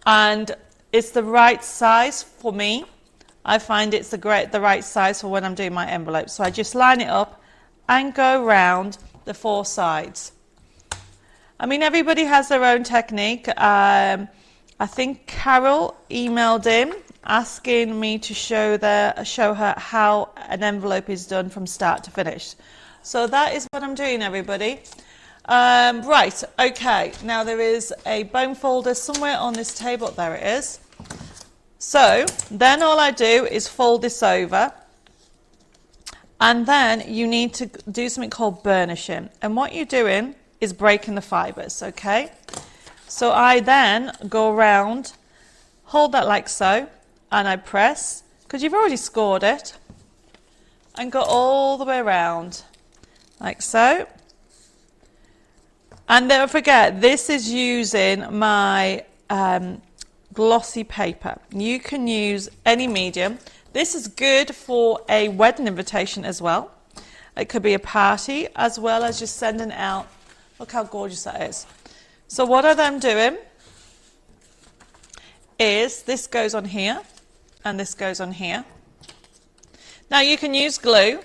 [SPEAKER 1] and it's the right size for me. I find it's the right size for when I'm doing my envelope. So I just line it up and go round the 4 sides. I mean, everybody has their own technique. I think Carol emailed in asking me to show her how an envelope is done from start to finish. So that is what I'm doing, everybody. Right, okay. Now there is a bone folder somewhere on this table. There it is. So then all I do is fold this over, and then you need to do something called burnishing. And what you're doing is breaking the fibres, okay? So I then go around, hold that like so, and I press, because you've already scored it, and go all the way around, like so. And don't forget, this is using my glossy paper. You can use any medium. This is good for a wedding invitation as well. It could be a party as well as just sending out. Look how gorgeous that is. So what I'm doing is this goes on here and this goes on here. Now you can use glue,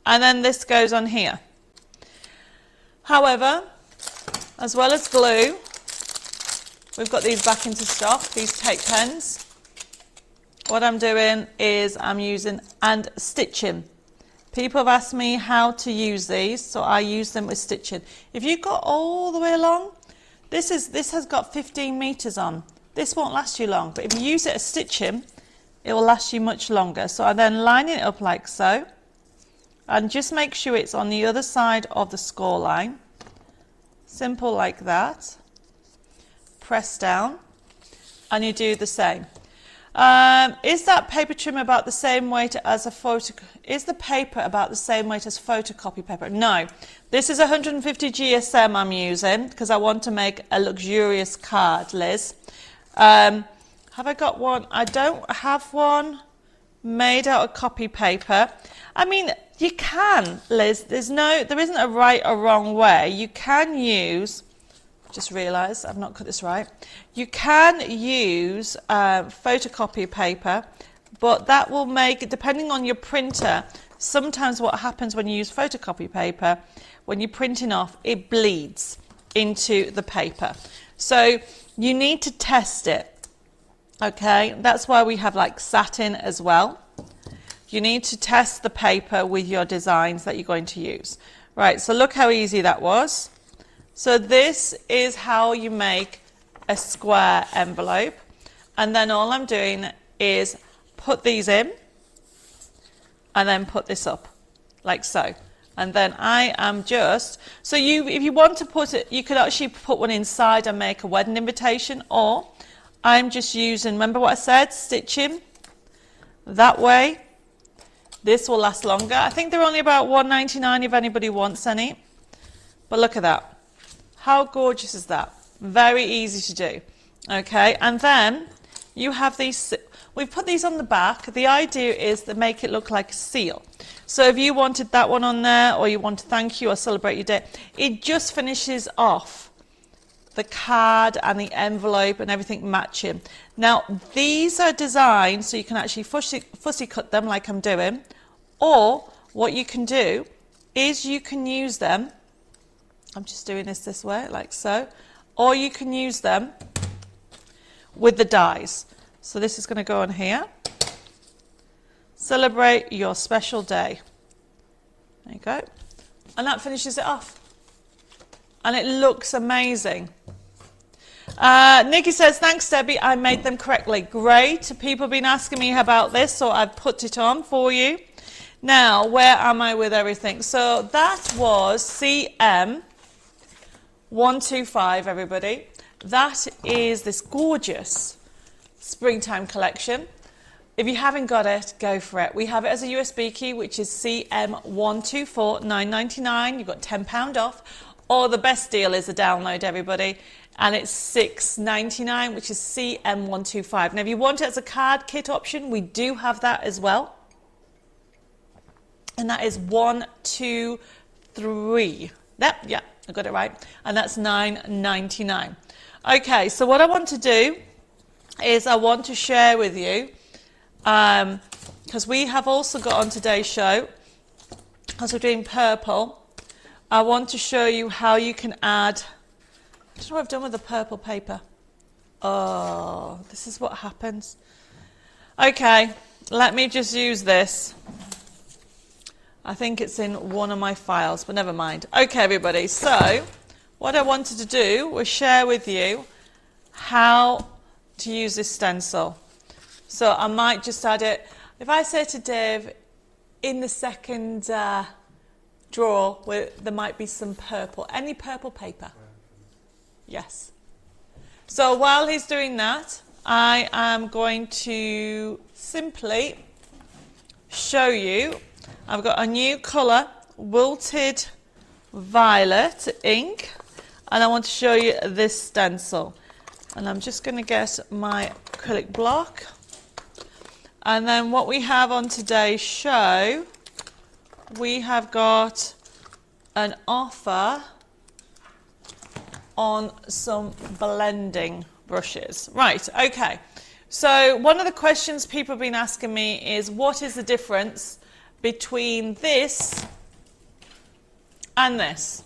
[SPEAKER 1] and then this goes on here. However, as well as glue, we've got these back into stock, these tape pens. What I'm doing is I'm using and stitching. People have asked me how to use these, so I use them with stitching. If you go all the way along, this has got 15 meters on. This won't last you long, but if you use it as stitching, it will last you much longer. So I then line it up like so, and just make sure it's on the other side of the score line. Simple like that. Press down, and you do the same. Is that paper trim about the same weight as a photo? Is the paper about the same weight as photocopy paper? No, this is 150 GSM I'm using because I want to make a luxurious card, Liz. Have I got one? I don't have one made out of copy paper. I mean, you can, Liz. There isn't a right or wrong way. You can use. Just realised I've not cut this right. You can use photocopy paper, but that will make, depending on your printer, sometimes what happens when you use photocopy paper, when you're printing off, it bleeds into the paper. So you need to test it, okay? That's why we have like satin as well. You need to test the paper with your designs that you're going to use. Right, so look how easy that was. So this is how you make a square envelope, and then all I'm doing is put these in and then put this up like so, and then I am just if you want to put it, you could actually put one inside and make a wedding invitation, or I'm just using, remember what I said, stitching that way. This will last longer. I think they're only about $1.99 if anybody wants any, but look at that. How gorgeous is that? Very easy to do. Okay, and then you have these, we've put these on the back. The idea is to make it look like a seal. So if you wanted that one on there, or you want to thank you or celebrate your day, it just finishes off the card and the envelope and everything matching. Now these are designed so you can actually fussy cut them like I'm doing, or what you can do is you can use them, I'm just doing this way like so, or you can use them with the dies. So this is going to go on here. Celebrate your special day. There you go. And that finishes it off. And it looks amazing. Nikki says, thanks Debbie, I made them correctly. Great. People have been asking me about this, so I've put it on for you. Now, where am I with everything? So that was CM125, everybody. That is this gorgeous springtime collection. If you haven't got it, go for it. We have it as a USB key, which is CM124, $9.99. You've got £10 off. Or the best deal is a download, everybody. And it's $6.99, which is CM125. Now, if you want it as a card kit option, we do have that as well. And that is 123. Yep, yeah, I got it right. And that's $9.99. Okay, so what I want to do is I want to share with you, because we have also got on today's show, because we're doing purple, I want to show you how you can add, I don't know what I've done with the purple paper. Oh, this is what happens. Okay, let me just use this. I think it's in one of my files, but never mind. Okay, everybody, so what I wanted to do was share with you how to use this stencil. So I might just add it. If I say to Dave, in the second drawer, where there might be some purple, any purple paper? Yes. So while he's doing that, I am going to simply show you. I've got a new colour, Wilted Violet ink, and I want to show you this stencil. And I'm just going to get my acrylic block. And then what we have on today's show, we have got an offer on some blending brushes. Right, okay. So one of the questions people have been asking me is, what is the difference between this and this?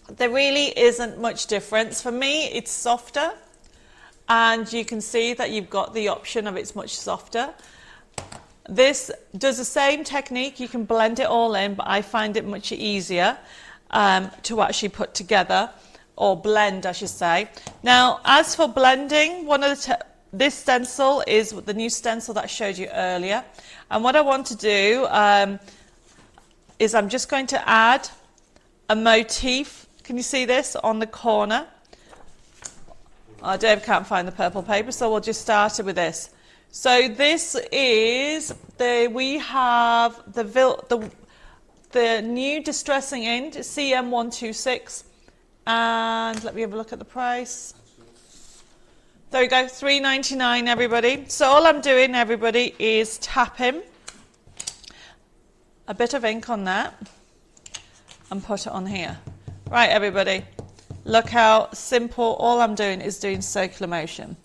[SPEAKER 1] There really isn't much difference. For me, it's softer, and you can see that you've got the option of it's much softer. This does the same technique. You can blend it all in, but I find it much easier to actually put together, or blend, I should say. Now, as for blending, this stencil is the new stencil that I showed you earlier. And what I want to do is I'm just going to add a motif. Can you see this on the corner? Oh, Dave can't find the purple paper, so we'll just start it with this. So this is we have the new distressing ink, CM126, and let me have a look at the price. There we go, $3.99, everybody. So all I'm doing, everybody, is tapping a bit of ink on that and put it on here. Right, everybody, look how simple. All I'm doing is doing circular motion.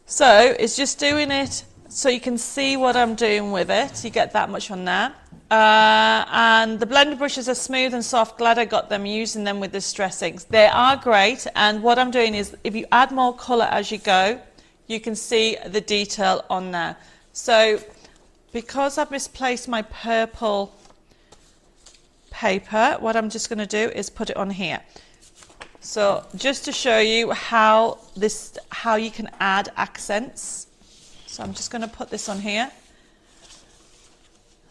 [SPEAKER 1] So it's just doing it so you can see what I'm doing with it. You get that much on there. And the blender brushes are smooth and soft. Glad I got them, using them with distress inks. They are great, and what I'm doing is, if you add more colour as you go, you can see the detail on there. So because I've misplaced my purple paper, what I'm just going to do is put it on here. So just to show you how you can add accents. So I'm just going to put this on here.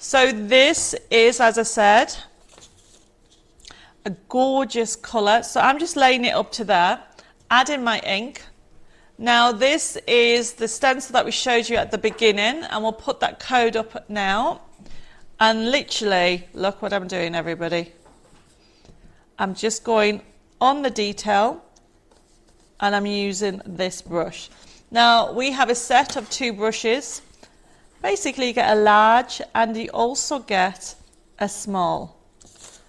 [SPEAKER 1] So this is, as I said, a gorgeous colour. So I'm just laying it up to there, adding my ink. Now this is the stencil that we showed you at the beginning, and we'll put that code up now. And literally, look what I'm doing, everybody. I'm just going on the detail, and I'm using this brush. Now we have a set of 2 brushes. Basically you get a large and you also get a small.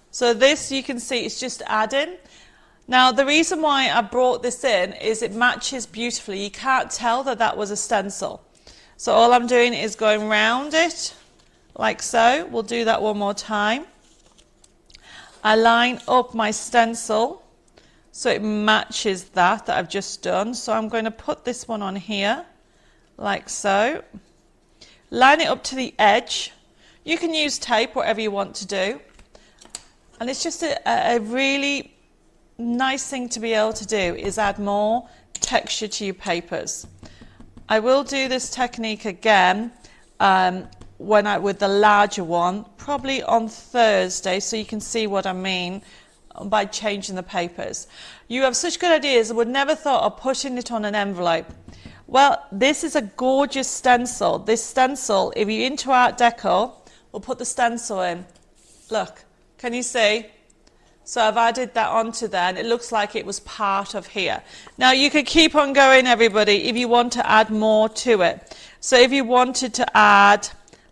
[SPEAKER 1] So this, you can see, it's just adding. Now the reason why I brought this in is it matches beautifully. You can't tell that that was a stencil. So all I'm doing is going round it like so. We'll do that one more time. I line up my stencil so it matches that I've just done. So I'm going to put this one on here like so. Line it up to the edge. You can use tape, whatever you want to do. And it's just a really nice thing to be able to do, is add more texture to your papers. I will do this technique again with the larger one, probably on Thursday, so you can see what I mean by changing the papers. You have such good ideas. I would never thought of putting it on an envelope. Well, this is a gorgeous stencil. This stencil, if you're into Art Deco, we'll put the stencil in. Look, can you see? So I've added that onto there, and it looks like it was part of here. Now you could keep on going, everybody, if you want to add more to it. So if you wanted to add,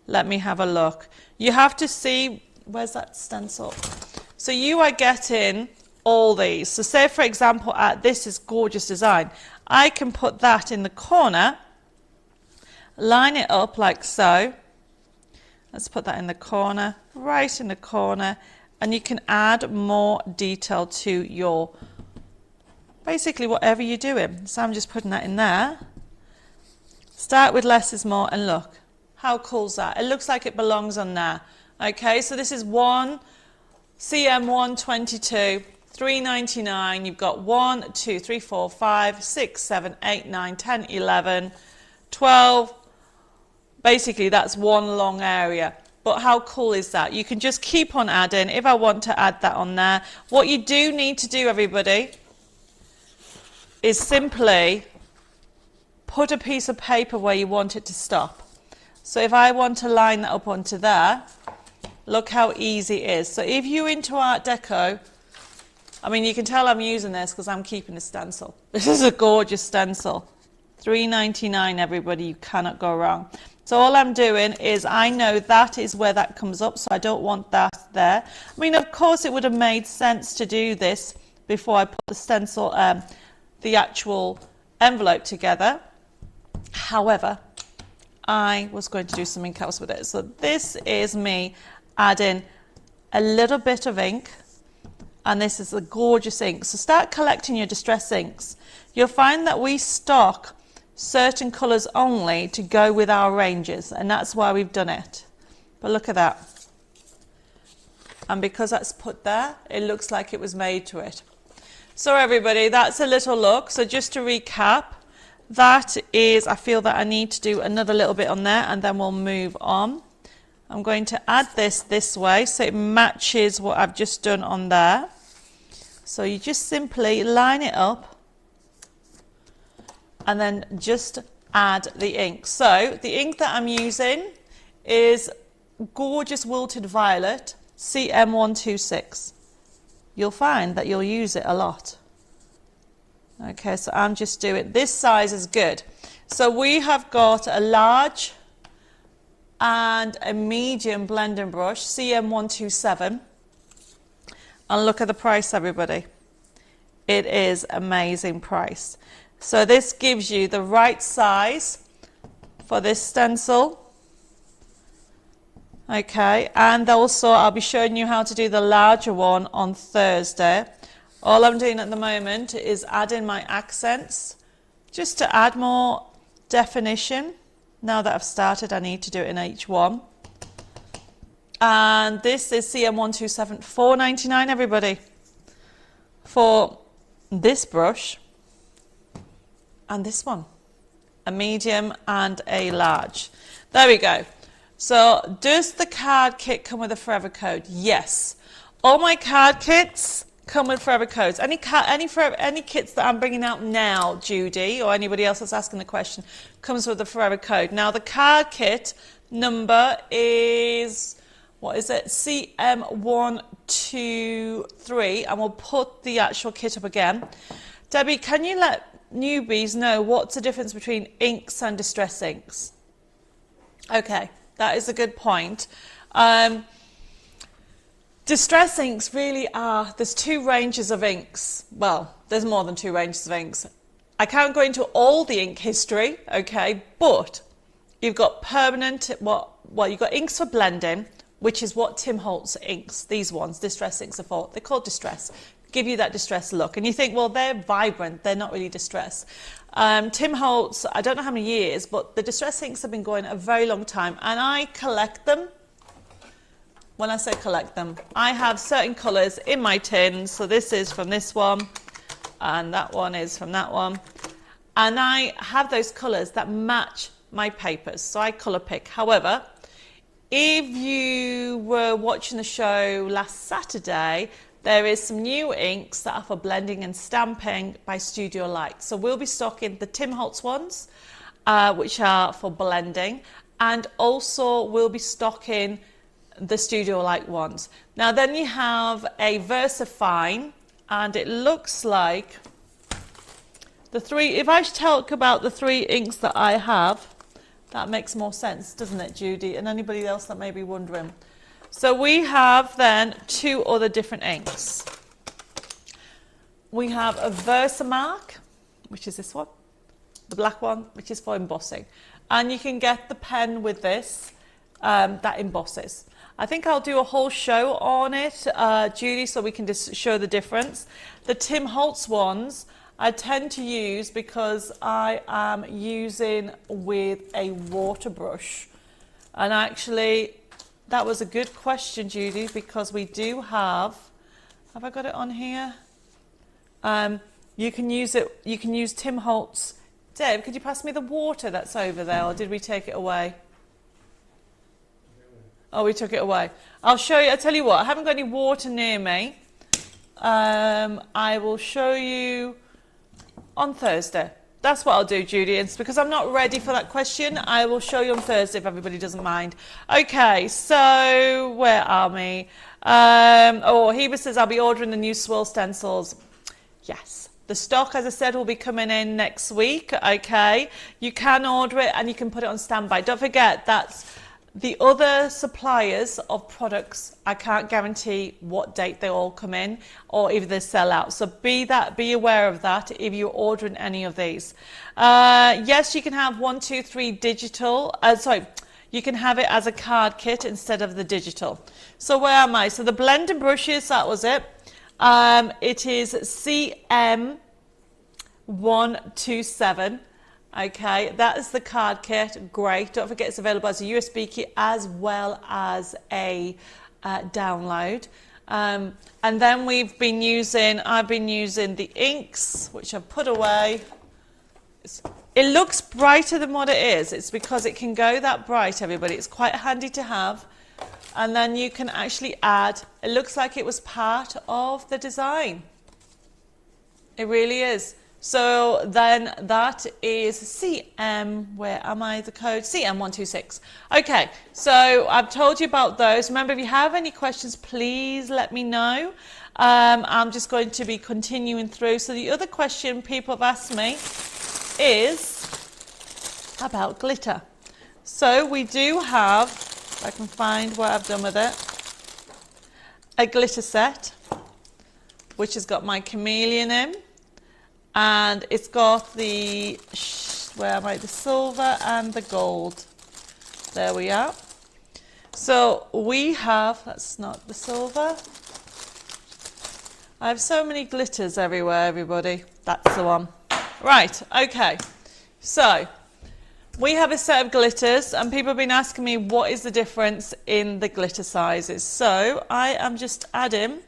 [SPEAKER 1] let me have a look. You have to see, where's that stencil? So you are getting all these. So say, for example, this is gorgeous design. I can put that in the corner, line it up like so. Let's put that in the corner, right in the corner, and you can add more detail to your, basically whatever you're doing. So I'm just putting that in there. Start with less is more, and look, how cool is that? It looks like it belongs on there. Okay, so this is one CM122. $3.99. You've got 1, 2, 3, 4, 5, 6, 7, 8, 9, 10, 11, 12. Basically, that's one long area. But how cool is that? You can just keep on adding. If I want to add that on there, what you do need to do, everybody, is simply put a piece of paper where you want it to stop. So if I want to line that up onto there, look how easy it is. So if you're into Art Deco, I mean, you can tell I'm using this because I'm keeping a stencil. This is a gorgeous stencil. $3.99, everybody, you cannot go wrong. So all I'm doing is, I know that is where that comes up, so I don't want that there. I mean, of course, it would have made sense to do this before I put the stencil, the actual envelope together. However, I was going to do something else with it. So this is me adding a little bit of ink. And this is a gorgeous ink. So start collecting your distress inks. You'll find that we stock certain colours only to go with our ranges, and that's why we've done it. But look at that. And because that's put there, it looks like it was made to it. So everybody, that's a little look. So just to recap, that is, I feel that I need to do another little bit on there, and then we'll move on. I'm going to add this way so it matches what I've just done on there. So you just simply line it up and then just add the ink. So the ink that I'm using is gorgeous wilted violet CM126. You'll find that you'll use it a lot. Okay, so I'm just doing, this size is good. So we have got a large and a medium blending brush, CM127. And look at the price, everybody. It is amazing price. So this gives you the right size for this stencil. Okay, and also I'll be showing you how to do the larger one on Thursday. All I'm doing at the moment is adding my accents just to add more definition. Now that I've started, I need to do it in each one. And this is CM127, $4.99, everybody, for this brush and this one, a medium and a large. There we go. So does the card kit come with a forever code? Yes. All my card kits come with forever codes. Any kits that I'm bringing out now, Judy, or anybody else that's asking the question, comes with a forever code. Now the card kit number is, what is it? CM123, and we'll put the actual kit up again. Debbie, can you let newbies know what's the difference between inks and distress inks? Okay, that is a good point. Distress inks really are, there's two ranges of inks. Well, there's more than two ranges of inks. I can't go into all the ink history, okay, but you've got permanent, well, you've got inks for blending, which is what Tim Holtz inks, these ones, distress inks are for. They're called distress. give you that distressed look. And you think, well, they're vibrant, they're not really distressed. Tim Holtz, I don't know how many years, but the distress inks have been going a very long time, and I collect them. When I say collect them, I have certain colours in my tins. So this is from this one, and that one is from that one. And I have those colours that match my papers, so I colour pick. However, if you were watching the show last Saturday, there is some new inks that are for blending and stamping by Studio Light. So we'll be stocking the Tim Holtz ones, which are for blending, and also we'll be stocking the Studio Light ones. Now then you have a VersaFine, and it looks like the three, if I talk about the three inks that I have, that makes more sense, doesn't it, Judy? And anybody else that may be wondering. So we have then two other different inks. We have a Versamark, which is this one, the black one, which is for embossing. And you can get the pen with this that embosses. I think I'll do a whole show on it, Judy, so we can just show the difference. The Tim Holtz ones I tend to use because I am using with a water brush. And actually, that was a good question, Judy, because we do have I got it on here? You can use it, you can use Tim Holtz. Deb, could you pass me the water that's over there, or did we take it away? Oh, we took it away. I'll show you, I'll tell you what, I haven't got any water near me. I will show you on Thursday. That's what I'll do, Judy. It's because I'm not ready for that question. I will show you on Thursday if everybody doesn't mind. Okay, so where are we? Oh, Heba says I'll be ordering the new swirl stencils. Yes. The stock, as I said, will be coming in next week. Okay. You can order it and you can put it on standby. Don't forget that's the other suppliers of products, I can't guarantee what date they all come in or if they sell out. So be aware of that if you're ordering any of these. Yes, you can have 1, 2, 3 digital. You can have it as a card kit instead of the digital. So where am I? So the blending brushes, that was it. It is CM127. Okay, that is the card kit. Great. Don't forget it's available as a USB kit as well as a download. And then I've been using the inks, which I've put away. It looks brighter than what it is. It's because it can go that bright, everybody. It's quite handy to have. And then you can actually add, it looks like it was part of the design. It really is. So then that is CM, where am I, the code? CM126. Okay, so I've told you about those. Remember, if you have any questions, please let me know. I'm just going to be continuing through. So the other question people have asked me is about glitter. So we do have, if I can find what I've done with it, a glitter set, which has got my chameleon in. And it's got the, the silver and the gold. There we are. So we have, that's not the silver. I have so many glitters everywhere, everybody. That's the one. Right, okay. So we have a set of glitters, and people have been asking me what is the difference in the glitter sizes. So I am just adding,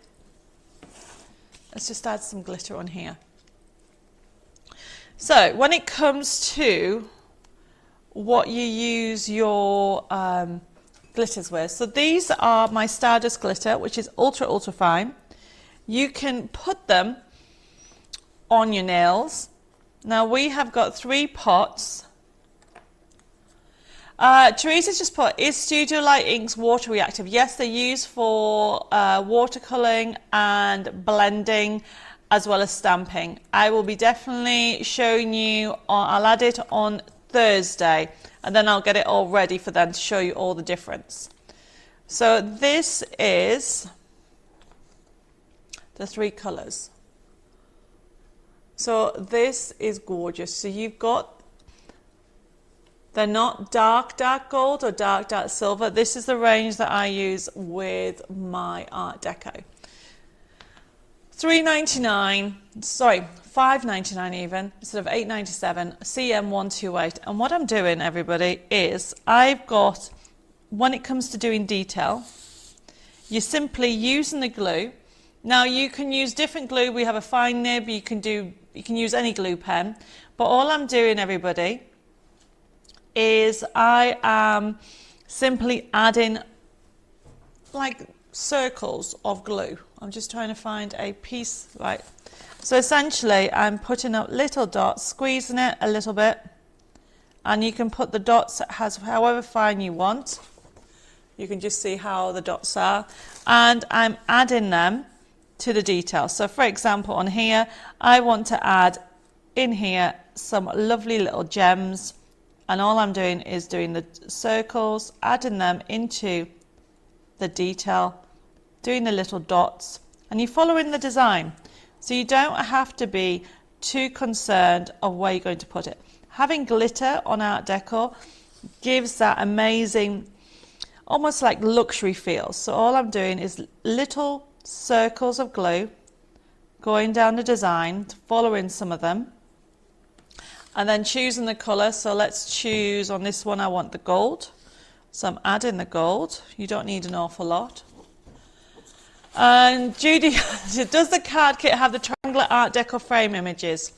[SPEAKER 1] let's just add some glitter on here. So when it comes to what you use your glitters with, so these are my Stardust glitter, which is ultra, ultra fine. You can put them on your nails. Now we have got 3 pots. Teresa's just put, is Studio Light inks water reactive? Yes, they're used for watercolouring and blending, as well as stamping. I will be definitely showing you, I'll add it on Thursday, and then I'll get it all ready for them to show you all the difference. So this is the 3 colours. So this is gorgeous. So you've got, they're not dark, dark gold or dark, dark silver. This is the range that I use with my Art Deco. $3.99, sorry, $5.99 even, instead of $8.97, CM128. And what I'm doing, everybody, is I've got, when it comes to doing detail, you're simply using the glue. Now you can use different glue. We have a fine nib, you can use any glue pen. But all I'm doing, everybody, is I am simply adding like circles of glue. I'm just trying to find a piece, right. So essentially I'm putting up little dots, squeezing it a little bit, and you can put the dots as however fine you want. You can just see how the dots are, and I'm adding them to the detail. So for example, on here, I want to add in here some lovely little gems, and all I'm doing is doing the circles, adding them into the detail, doing the little dots, and you're following the design. So you don't have to be too concerned of where you're going to put it. Having glitter on Art Deco gives that amazing, almost like luxury feel. So all I'm doing is little circles of glue going down the design, following some of them, and then choosing the colour. So let's choose, on this one I want the gold, so I'm adding the gold. You don't need an awful lot. And Judy, does the card kit have the triangular Art Deco frame images?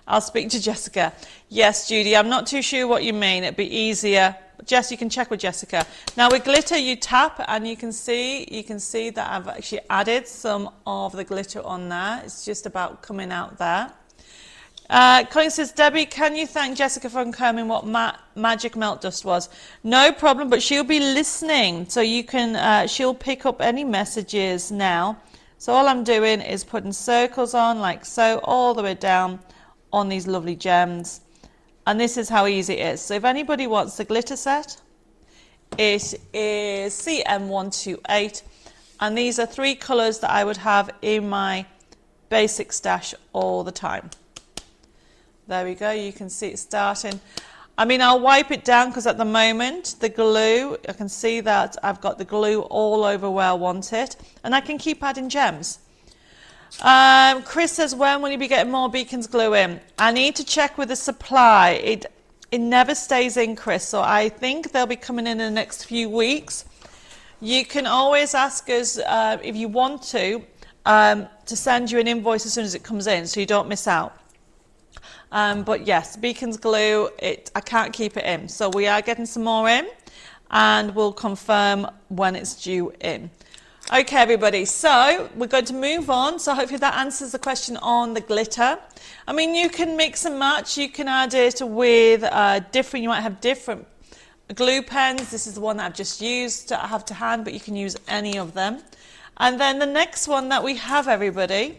[SPEAKER 1] I'll speak to Jessica. Yes, Judy, I'm not too sure what you mean. It'd be easier. Jess, you can check with Jessica. Now with glitter, you tap and you can see that I've actually added some of the glitter on there. It's just about coming out there. Colin says, Debbie, can you thank Jessica for confirming what magic melt dust was? No problem, but she'll be listening, so you can. She'll pick up any messages now. So all I'm doing is putting circles on, like so, all the way down on these lovely gems. And this is how easy it is. So if anybody wants the glitter set, it is CM128. And these are 3 colours that I would have in my basic stash all the time. There we go, you can see it starting. I mean, I'll wipe it down because at the moment, the glue, I can see that I've got the glue all over where I want it. And I can keep adding gems. Chris says, when will you be getting more beacons glue in? I need to check with the supply. It never stays in, Chris, so I think they'll be coming in the next few weeks. You can always ask us if you want to send you an invoice as soon as it comes in, so you don't miss out. But yes, beacons glue, I can't keep it in, so we are getting some more in, and we'll confirm when it's due in. Okay, everybody, so we're going to move on. So hopefully that answers the question on the glitter. I mean, you can mix and match. You can add it with you might have different glue pens. This is the one that I've just used to have to hand, but you can use any of them. And then the next one that we have, everybody,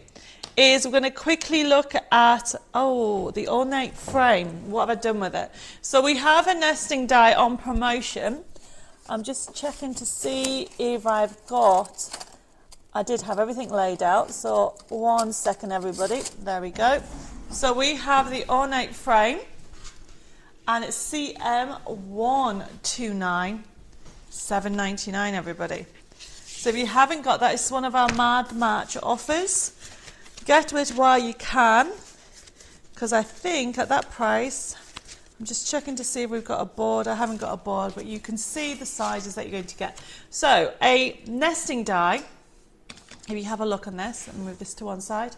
[SPEAKER 1] is we're going to quickly look at, the ornate frame. What have I done with it? So we have a nesting die on promotion. I'm just checking to see if I did have everything laid out, so 1 second, everybody. There we go. So we have the ornate frame, and it's CM129, $7.99, everybody. So if you haven't got that, it's one of our Mad March offers. Get it while you can, because I think at that price, I'm just checking to see if we've got a board. I haven't got a board, but you can see the sizes that you're going to get. So a nesting die, if you have a look on this, and move this to one side,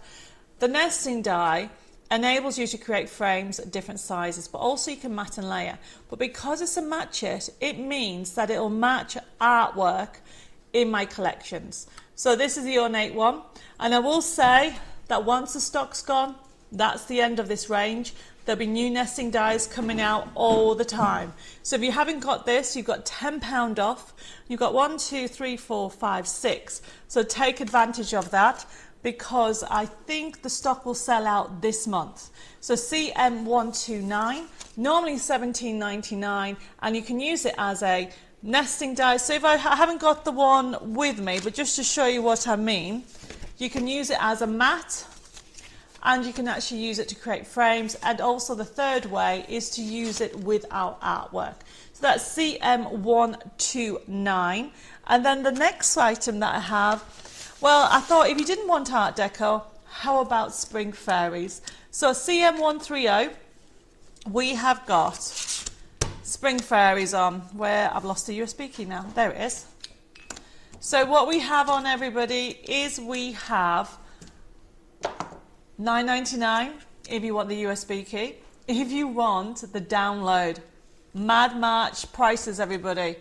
[SPEAKER 1] the nesting die enables you to create frames at different sizes, but also you can mat and layer. But because it's a match it means that it'll match artwork in my collections. So this is the ornate one, and I will say that once the stock's gone, that's the end of this range. There'll be new nesting dies coming out all the time. So if you haven't got this, you've got £10 off. You've got 1, 2, 3, 4, 5, 6. So take advantage of that, because I think the stock will sell out this month. So CM129, normally $17.99, and you can use it as a nesting die. So if I haven't got the one with me, but just to show you what I mean, you can use it as a mat, and you can actually use it to create frames. And also the third way is to use it without artwork. So that's CM129. And then the next item that I have, Well, I thought if you didn't want Art Deco, how about Spring Fairies? So CM130, we have got Spring Fairies on, where I've lost the USB key now. There it is. So what we have on, everybody, is we have $9.99 if you want the USB key. If you want the download, Mad March prices, everybody.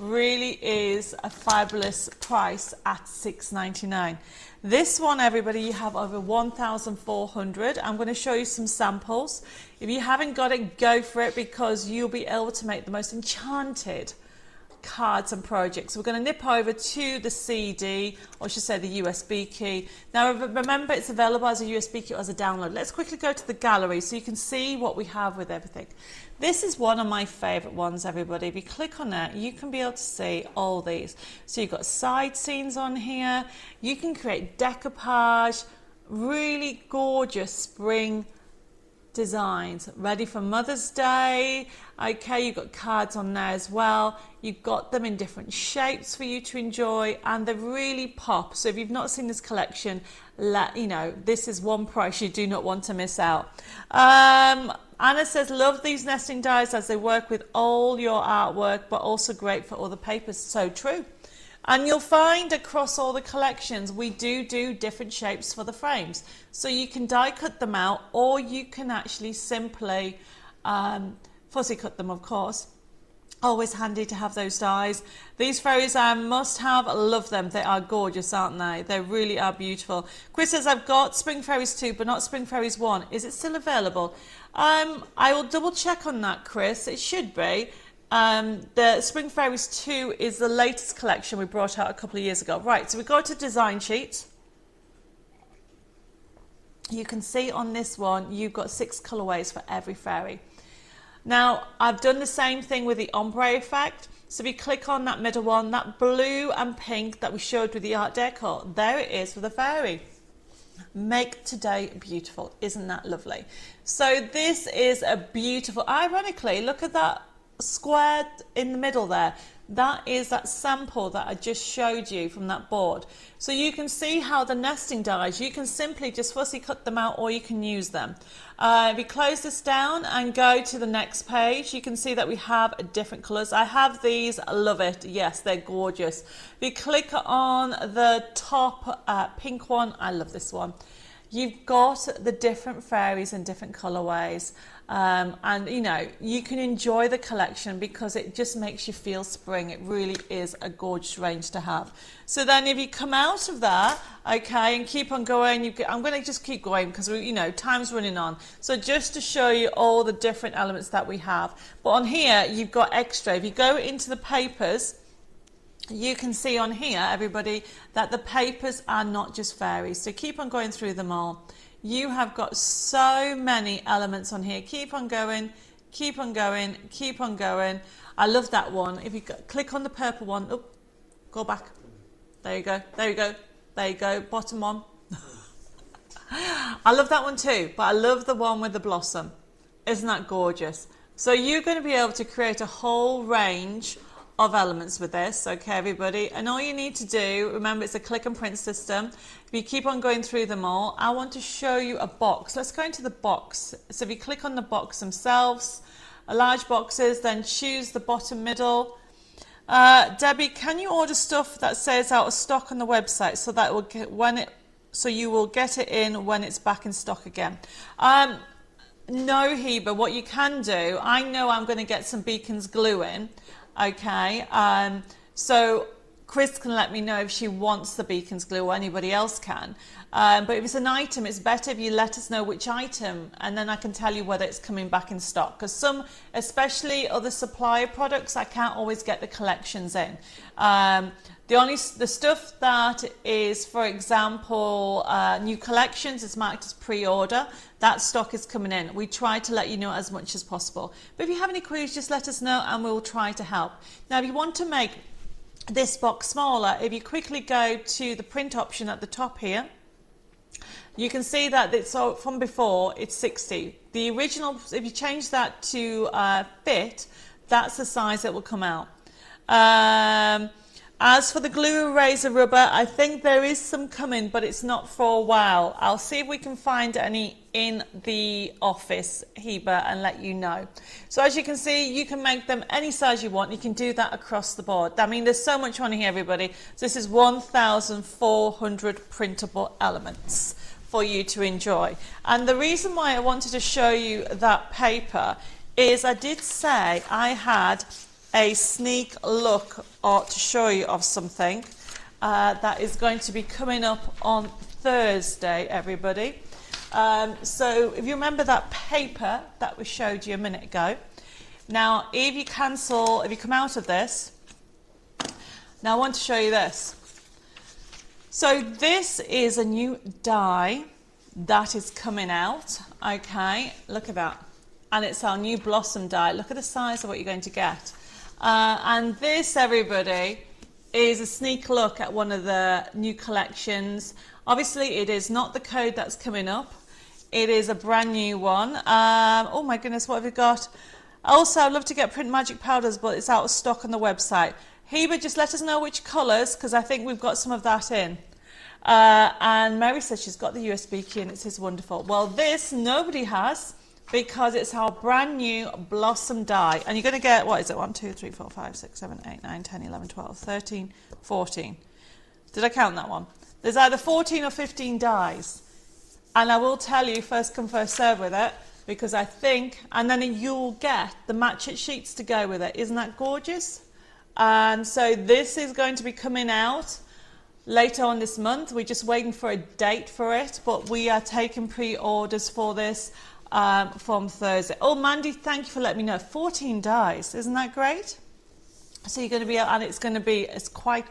[SPEAKER 1] Really is a fabulous price at $6.99. This one, everybody, you have over 1,400. I'm going to show you some samples. If you haven't got it, go for it, because you'll be able to make the most enchanted cards and projects. We're going to nip over to the CD, or I should say the USB key. Now remember, it's available as a USB key or as a download. Let's quickly go to the gallery so you can see what we have with everything. This is one of my favorite ones, everybody. If you click on it, you can be able to see all these. So you've got side scenes on here. You can create decoupage, really gorgeous spring designs ready for Mother's Day. Okay, you've got cards on there as well. You've got them in different shapes for you to enjoy, and they really pop. So if you've not seen this collection, this is one price you do not want to miss out. Anna says, love these nesting dies as they work with all your artwork, but also great for other papers. So true. And you'll find across all the collections, we do different shapes for the frames. So you can die cut them out, or you can actually simply fussy cut them, of course. Always handy to have those dies. These fairies are must have. I love them. They are gorgeous, aren't they? They really are beautiful. Chris says, I've got Spring Fairies 2, but not Spring Fairies 1. Is it still available? I will double check on that, Chris. It should be. The Spring Fairies 2 is the latest collection we brought out a couple of years ago. Right, so we go to design sheets. You can see on this one, you've got 6 colorways for every fairy. Now, I've done the same thing with the ombre effect. So if you click on that middle one, that blue and pink that we showed with the Art Deco, there it is for the fairy. Make today beautiful. Isn't that lovely? So this is a beautiful, ironically, look at that square in the middle there. That is that sample that I just showed you from that board. So you can see how the nesting dies, you can simply just fussy cut them out, or you can use them. If we close this down and go to the next page, you can see that we have different colors. I have these, I love it. Yes, they're gorgeous. If you click on the top pink one, I love this one. You've got the different fairies in different colorways. And you can enjoy the collection because it just makes you feel spring. It really is a gorgeous range to have. So then if you come out of that, okay, and keep on going, I'm going to just keep going because time's running on. So just to show you all the different elements that we have. But on here, you've got extra. If you go into the papers, you can see on here, everybody, that the papers are not just fairies. So keep on going through them all. You have got so many elements on here. Keep on going, keep on going, keep on going. I love that one. If you click on the purple one, go back. There you go, there you go, there you go, bottom one. I love that one too, but I love the one with the blossom. Isn't that gorgeous? So you're going to be able to create a whole range of elements with this, okay, everybody, and all you need to do, remember, it's a click and print system. If you keep on going through them all, I want to show you a box. Let's go into the box. So if you click on the box themselves, large boxes, then choose the bottom middle. Debbie, can you order stuff that says out of stock on the website so that will get so you will get it in when it's back in stock again? No, Heba, what you can do, I know I'm going to get some Beacons glue in. Okay, so Chris can let me know if she wants the Beacons glue, or anybody else can. But if it's an item, it's better if you let us know which item, and then I can tell you whether it's coming back in stock. Because some, especially other supplier products, I can't always get the collections in. The stuff that is, for example, new collections is marked as pre-order. That stock is coming in. We try to let you know as much as possible. But if you have any queries, just let us know and we'll try to help. Now, if you want to make this box smaller, if you quickly go to the print option at the top here, you can see that it's from before it's 60. The original, if you change that to fit, that's the size that will come out. As for the glue eraser rubber, I think there is some coming, but it's not for a while. I'll see if we can find any in the office, Heba, and let you know. So as you can see, you can make them any size you want. You can do that across the board. I mean, there's so much on here, everybody. So this is 1,400 printable elements for you to enjoy. And the reason why I wanted to show you that paper is I did say I had a sneak look to show you of something that is going to be coming up on Thursday, everybody. So if you remember that paper that we showed you a minute ago, now if you come out of this, now I want to show you this. So this is a new die that is coming out, okay, look at that. And it's our new blossom die. Look at the size of what you're going to get. And this, everybody, is a sneak look at one of the new collections. Obviously, it is not the code that's coming up. It is a brand new one. Oh my goodness, what have we got? Also, I'd love to get print magic powders, but it's out of stock on the website. Heba, just let us know which colours, because I think we've got some of that in. And Mary says she's got the USB key and it says wonderful. Well, this nobody has, because it's our brand new blossom die. And you're going to get, what is it, 1, 2, 3, 4, 5, 6, 7, 8, 9, 10, 11, 12, 13, 14. Did I count that one? There's either 14 or 15 dies. And I will tell you, first come, first serve with it, because I think, and then you'll get the match it sheets to go with it. Isn't that gorgeous? And so this is going to be coming out later on this month. We're just waiting for a date for it, but we are taking pre-orders for this from Thursday. Oh, Mandy, thank you for letting me know. 14 dies, isn't that great? So you're going to be, and it's quite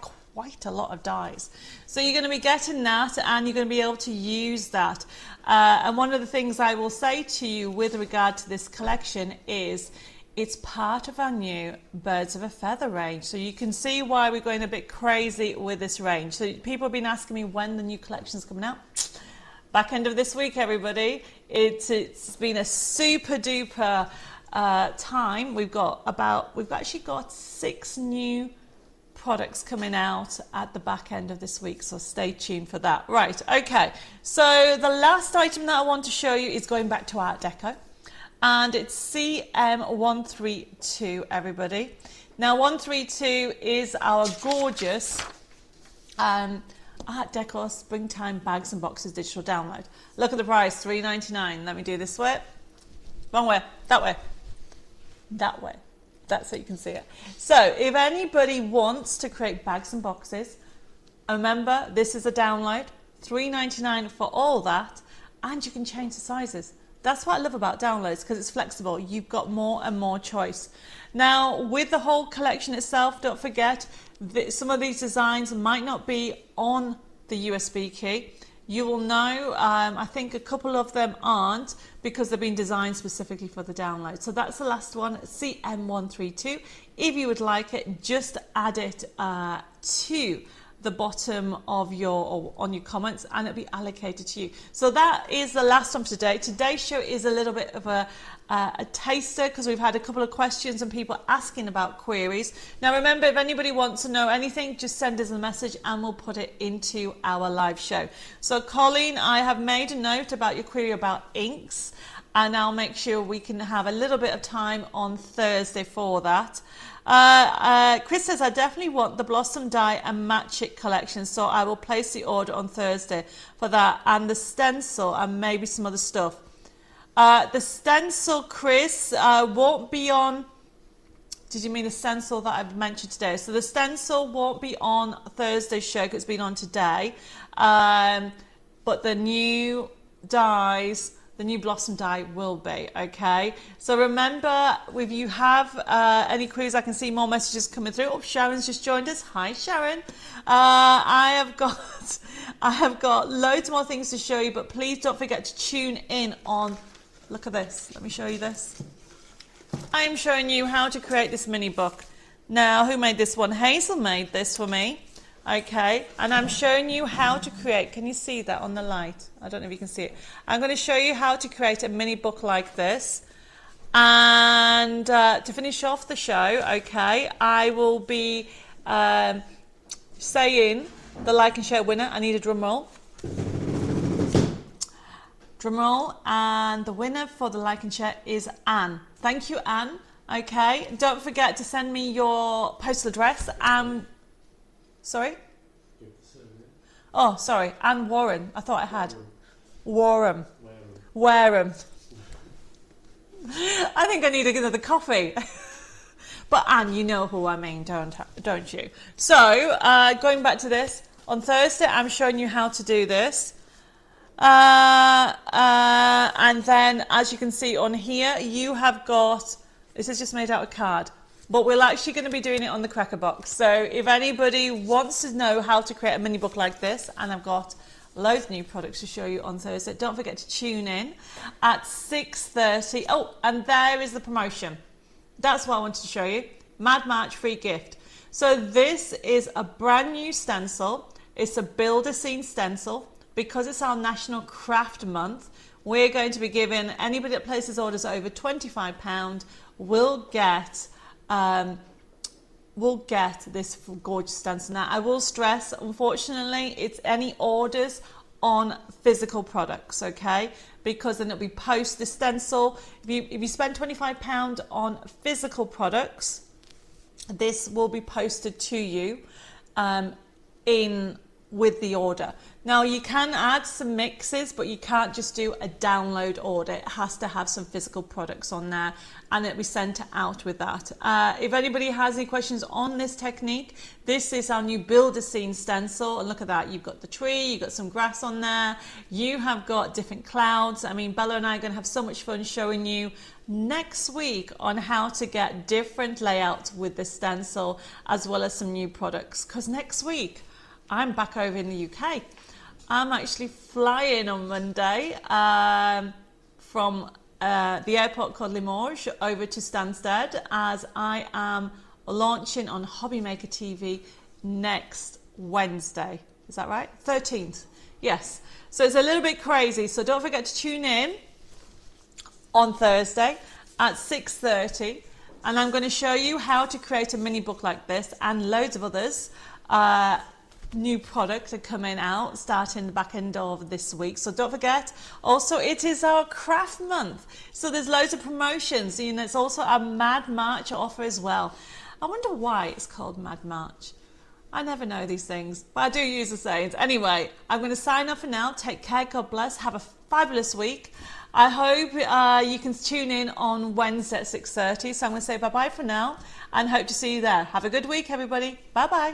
[SPEAKER 1] a lot of dies. So you're going to be getting that, and you're going to be able to use that. And one of the things I will say to you with regard to this collection is it's part of our new Birds of a Feather range. So you can see why we're going a bit crazy with this range. So people have been asking me when the new collection's coming out. Back end of this week, everybody. It's been a super duper time. We've actually got 6 new products coming out at the back end of this week, so stay tuned for that. Right, okay, so the last item that I want to show you is going back to Art Deco, and it's CM132, everybody. Now 132 is our gorgeous Art Deco Springtime Bags and Boxes digital download. Look at the price, $3.99. Let me do this way. Wrong way, that way, that way. That's so you can see it. So if anybody wants to create bags and boxes, remember this is a download, $3.99 for all that, and you can change the sizes. That's what I love about downloads, because it's flexible. You've got more and more choice. Now with the whole collection itself, don't forget that some of these designs might not be on the USB key. You will know, I think a couple of them aren't, because they've been designed specifically for the download. So that's the last one, CM132. If you would like it, just add it to the bottom of on your comments, and it'll be allocated to you. So that is the last one for today. Today's show is a little bit of a taster, because we've had a couple of questions and people asking about queries. Now remember, if anybody wants to know anything, just send us a message and we'll put it into our live show. So Colleen, I have made a note about your query about inks, and I'll make sure we can have a little bit of time on Thursday for that. Chris says, I definitely want the Blossom Die and Match It collection, so I will place the order on Thursday for that, and the stencil and maybe some other stuff. The stencil, Chris, won't be on. Did you mean the stencil that I've mentioned today? So the stencil won't be on Thursday's show, because it's been on today, but the new dies, the new Blossom die will be, okay? So remember, if you have any queries, I can see more messages coming through. Oh, Sharon's just joined us. Hi, Sharon. I have got loads more things to show you, but please don't forget to tune in on, look at this. Let me show you this. I am showing you how to create this mini book. Now, who made this one? Hazel made this for me. Okay, and I'm showing you how to create, can you see that on the light? I don't know if you can see it. I'm going to show you how to create a mini book like this. And to finish off the show, okay, I will be saying the like and share winner. I need a drum roll. Drum roll. And the winner for the like and share is Anne. Thank you, Anne. Okay, don't forget to send me your postal address. Sorry? Oh, sorry, Anne Warren. I thought I had. Warren. Wareham. I think I need another coffee. But Anne, you know who I mean, don't you? So, going back to this, on Thursday I'm showing you how to do this. And then, as you can see on here, you have got, this is just made out of card, but we're actually going to be doing it on the cracker box. So if anybody wants to know how to create a mini book like this, and I've got loads of new products to show you on Thursday, don't forget to tune in at 6:30. Oh, and there is the promotion. That's what I wanted to show you. Mad March free gift. So this is a brand new stencil. It's a build a scene stencil. Because it's our National Craft Month, we're going to be giving anybody that places orders over £25 will get this gorgeous stencil. Now, I will stress, unfortunately, it's any orders on physical products, okay? Because then it'll be post the stencil. If you spend £25 on physical products, this will be posted to you with the order. Now you can add some mixes, but you can't just do a download order. It has to have some physical products on there, and it'll be sent out with that. If anybody has any questions on this technique, this is our new build a scene stencil, and look at that, you've got the tree, you've got some grass on there, you have got different clouds. I mean, Bella and I are going to have so much fun showing you next week on how to get different layouts with this stencil, as well as some new products, because next week I'm back over in the UK. I'm actually flying on Monday from the airport called Limoges over to Stansted, as I am launching on Hobby Maker TV next Wednesday. Is that right? 13th. Yes. So it's a little bit crazy. So don't forget to tune in on Thursday at 6:30. And I'm going to show you how to create a mini book like this and loads of others. New products are coming out starting the back end of this week, so don't forget. Also, it is our craft month, so there's loads of promotions. You know, it's also a Mad March offer as well. I wonder why it's called Mad March. I never know these things, but I do use the sayings. Anyway, I'm going to sign off for now. Take care, God bless, have a fabulous week. I hope you can tune in on Wednesday at 6:30, so I'm going to say bye bye for now and hope to see you there. Have a good week, everybody. Bye bye.